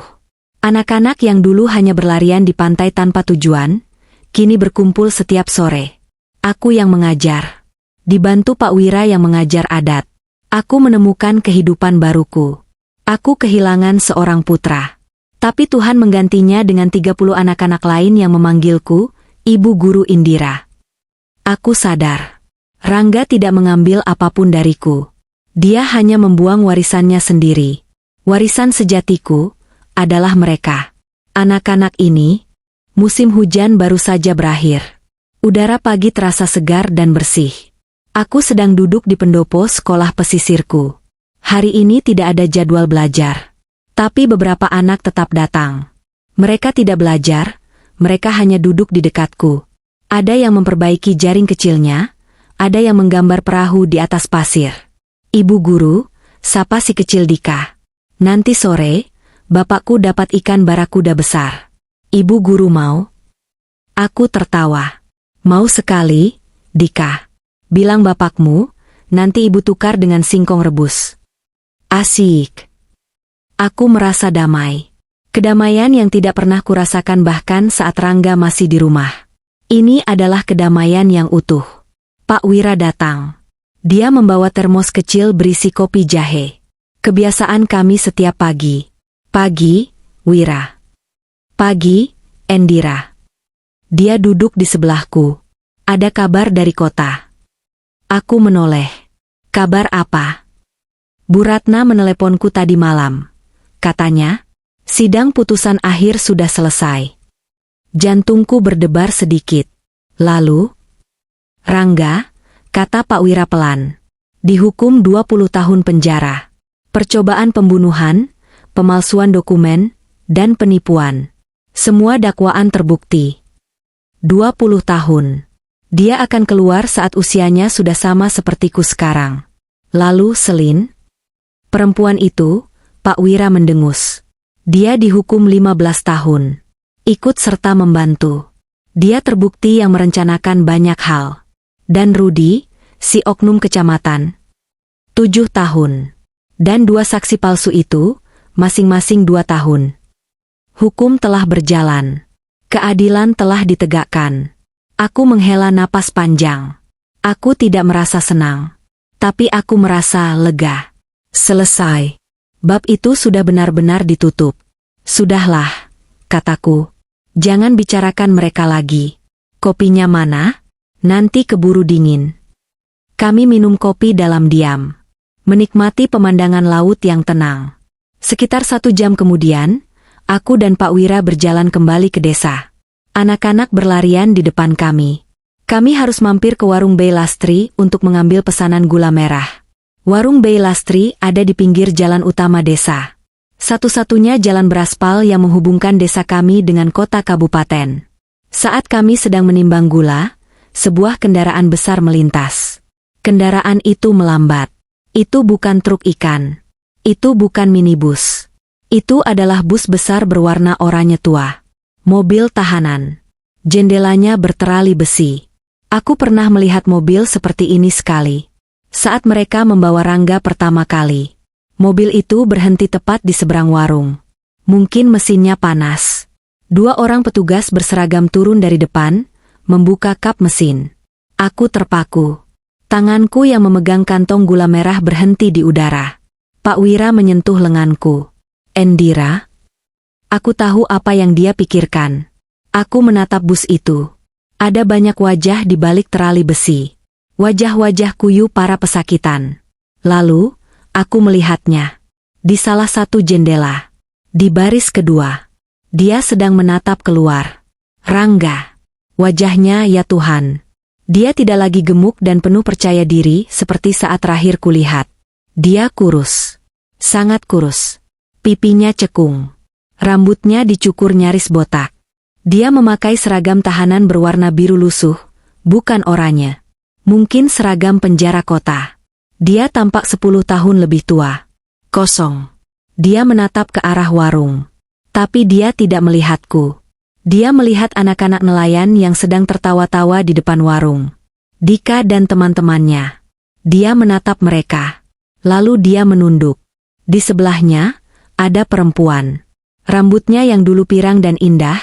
Anak-anak yang dulu hanya berlarian di pantai tanpa tujuan, kini berkumpul setiap sore. Aku yang mengajar. Dibantu Pak Wira yang mengajar adat. Aku menemukan kehidupan baruku. Aku kehilangan seorang putra. Tapi Tuhan menggantinya dengan 30 anak-anak lain yang memanggilku, Ibu Guru Indira. Aku sadar. Rangga tidak mengambil apapun dariku. Dia hanya membuang warisannya sendiri. Warisan sejatiku adalah mereka. Anak-anak ini. Musim hujan baru saja berakhir. Udara pagi terasa segar dan bersih. Aku sedang duduk di pendopo sekolah pesisirku. Hari ini tidak ada jadwal belajar. Tapi beberapa anak tetap datang. Mereka tidak belajar, mereka hanya duduk di dekatku. Ada yang memperbaiki jaring kecilnya, ada yang menggambar perahu di atas pasir. Ibu guru, sapa si kecil Dika. Nanti sore, bapakku dapat ikan barakuda besar. Ibu guru mau? Aku tertawa. Mau sekali, Dika. Bilang bapakmu, nanti ibu tukar dengan singkong rebus. Asik. Aku merasa damai. Kedamaian yang tidak pernah kurasakan bahkan saat Rangga masih di rumah. Ini adalah kedamaian yang utuh. Pak Wira datang. Dia membawa termos kecil berisi kopi jahe. Kebiasaan kami setiap pagi. Pagi, Wira. Pagi, Endira. Dia duduk di sebelahku. Ada kabar dari kota. Aku menoleh. Kabar apa? Bu Ratna meneleponku tadi malam. Katanya, sidang putusan akhir sudah selesai. Jantungku berdebar sedikit. Lalu, Rangga, kata Pak Wira pelan, dihukum 20 tahun penjara. Percobaan pembunuhan, pemalsuan dokumen, dan penipuan. Semua dakwaan terbukti. 20 tahun. Dia akan keluar saat usianya sudah sama sepertiku sekarang. Lalu Selin? Perempuan itu, Pak Wira mendengus. Dia dihukum 15 tahun. Ikut serta membantu. Dia terbukti yang merencanakan banyak hal. Dan Rudi, si oknum kecamatan. 7 tahun. Dan 2 saksi palsu itu, masing-masing 2 tahun. Hukum telah berjalan. Keadilan telah ditegakkan. Aku menghela napas panjang. Aku tidak merasa senang. Tapi aku merasa lega. Selesai. Bab itu sudah benar-benar ditutup. Sudahlah, kataku. Jangan bicarakan mereka lagi. Kopinya mana? Nanti keburu dingin. Kami minum kopi dalam diam. Menikmati pemandangan laut yang tenang. Sekitar 1 jam kemudian, aku dan Pak Wira berjalan kembali ke desa. Anak-anak berlarian di depan kami. Kami harus mampir ke warung Bey Lastri untuk mengambil pesanan gula merah. Warung Bey Lastri ada di pinggir jalan utama desa. Satu-satunya jalan beraspal yang menghubungkan desa kami dengan kota kabupaten. Saat kami sedang menimbang gula, sebuah kendaraan besar melintas. Kendaraan itu melambat. Itu bukan truk ikan. Itu bukan minibus. Itu adalah bus besar berwarna oranye tua. Mobil tahanan. Jendelanya berterali besi. Aku pernah melihat mobil seperti ini sekali. Saat mereka membawa Rangga pertama kali. Mobil itu berhenti tepat di seberang warung. Mungkin mesinnya panas. 2 orang petugas berseragam turun dari depan, membuka kap mesin. Aku terpaku. Tanganku yang memegang kantong gula merah berhenti di udara. Pak Wira menyentuh lenganku. Endira? Aku tahu apa yang dia pikirkan. Aku menatap bus itu. Ada banyak wajah di balik terali besi. Wajah-wajah kuyu para pesakitan. Lalu, aku melihatnya. Di salah satu jendela. Di baris kedua. Dia sedang menatap keluar. Rangga. Wajahnya ya Tuhan. Dia tidak lagi gemuk dan penuh percaya diri seperti saat terakhir kulihat. Dia kurus. Sangat kurus. Pipinya cekung. Rambutnya dicukur nyaris botak. Dia memakai seragam tahanan berwarna biru lusuh, bukan oranye. Mungkin seragam penjara kota. Dia tampak 10 tahun lebih tua. Kosong. Dia menatap ke arah warung. Tapi dia tidak melihatku. Dia melihat anak-anak nelayan yang sedang tertawa-tawa di depan warung. Dika dan teman-temannya. Dia menatap mereka. Lalu dia menunduk. Di sebelahnya, ada perempuan. Rambutnya yang dulu pirang dan indah,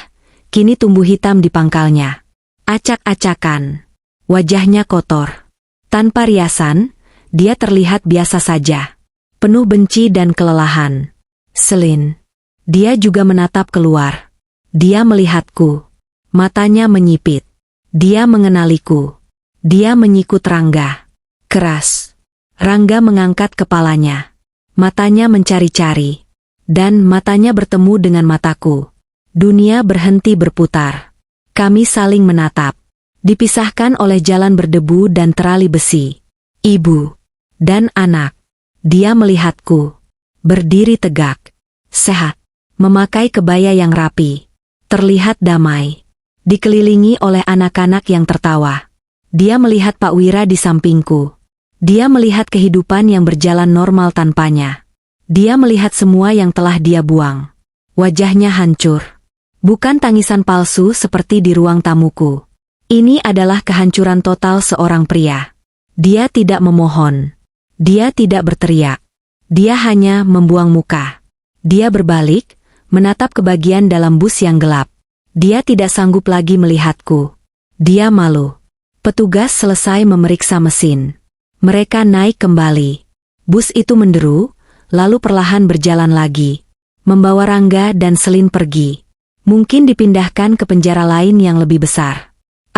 kini tumbuh hitam di pangkalnya. Acak-acakan. Wajahnya kotor. Tanpa riasan, dia terlihat biasa saja. Penuh benci dan kelelahan. Selin. Dia juga menatap keluar. Dia melihatku. Matanya menyipit. Dia mengenaliku. Dia menyikut Rangga. Keras. Rangga mengangkat kepalanya. Matanya mencari-cari. Dan matanya bertemu dengan mataku. Dunia berhenti berputar. Kami saling menatap. Dipisahkan oleh jalan berdebu dan terali besi. Ibu dan anak. Dia melihatku. Berdiri tegak. Sehat. Memakai kebaya yang rapi. Terlihat damai. Dikelilingi oleh anak-anak yang tertawa. Dia melihat Pak Wira di sampingku. Dia melihat kehidupan yang berjalan normal tanpanya. Dia melihat semua yang telah dia buang. Wajahnya hancur. Bukan tangisan palsu seperti di ruang tamuku. Ini adalah kehancuran total seorang pria. Dia tidak memohon. Dia tidak berteriak. Dia hanya membuang muka. Dia berbalik, menatap ke bagian dalam bus yang gelap. Dia tidak sanggup lagi melihatku. Dia malu. Petugas selesai memeriksa mesin. Mereka naik kembali. Bus itu menderu, lalu perlahan berjalan lagi. Membawa Rangga dan Selin pergi. Mungkin dipindahkan ke penjara lain yang lebih besar.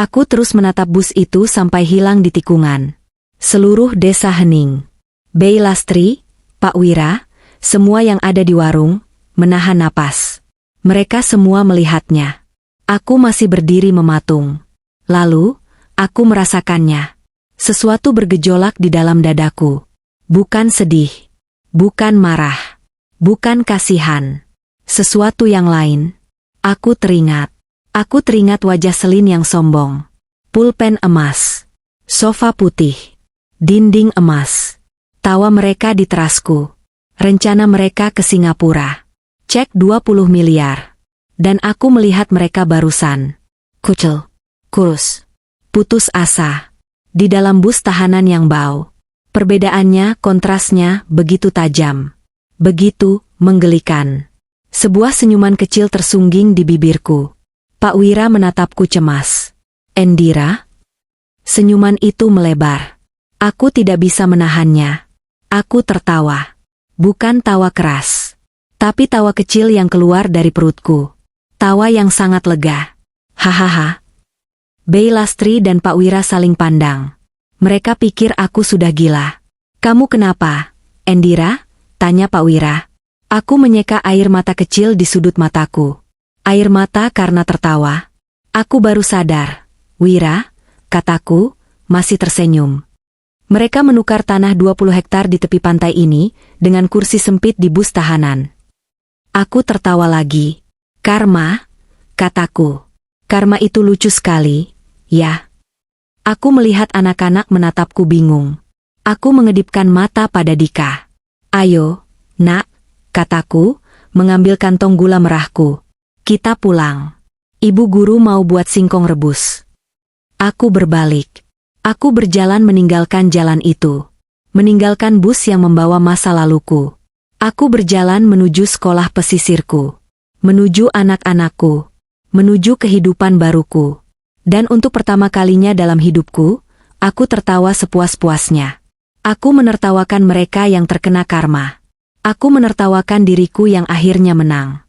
Aku terus menatap bus itu sampai hilang di tikungan. Seluruh desa hening. Bey Lastri, Pak Wira, semua yang ada di warung, menahan napas. Mereka semua melihatnya. Aku masih berdiri mematung. Lalu, aku merasakannya. Sesuatu bergejolak di dalam dadaku. Bukan sedih. Bukan marah. Bukan kasihan. Sesuatu yang lain. Aku teringat. Aku teringat wajah Selin yang sombong. Pulpen emas. Sofa putih. Dinding emas. Tawa mereka di terasku. Rencana mereka ke Singapura. Cek 20 miliar. Dan aku melihat mereka barusan. Kucel. Kurus. Putus asa. Di dalam bus tahanan yang bau. Perbedaannya, kontrasnya, begitu tajam. Begitu menggelikan. Sebuah senyuman kecil tersungging di bibirku. Pak Wira menatapku cemas. Endira? Senyuman itu melebar. Aku tidak bisa menahannya. Aku tertawa. Bukan tawa keras. Tapi tawa kecil yang keluar dari perutku. Tawa yang sangat lega. Hahaha. Bey Lastri dan Pak Wira saling pandang. Mereka pikir aku sudah gila. Kamu kenapa, Endira? Tanya Pak Wira. Aku menyeka air mata kecil di sudut mataku. Air mata karena tertawa. Aku baru sadar. Wira, kataku, masih tersenyum. Mereka menukar tanah 20 hektar di tepi pantai ini, dengan kursi sempit di bus tahanan. Aku tertawa lagi. Karma, kataku. Karma itu lucu sekali, ya. Aku melihat anak-anak menatapku bingung. Aku mengedipkan mata pada Dika. Ayo, nak, kataku, mengambil kantong gula merahku. Kita pulang. Ibu guru mau buat singkong rebus. Aku berbalik. Aku berjalan meninggalkan jalan itu. Meninggalkan bus yang membawa masa laluku. Aku berjalan menuju sekolah pesisirku. Menuju anak-anakku. Menuju kehidupan baruku. Dan untuk pertama kalinya dalam hidupku, aku tertawa sepuas-puasnya. Aku menertawakan mereka yang terkena karma. Aku menertawakan diriku yang akhirnya menang.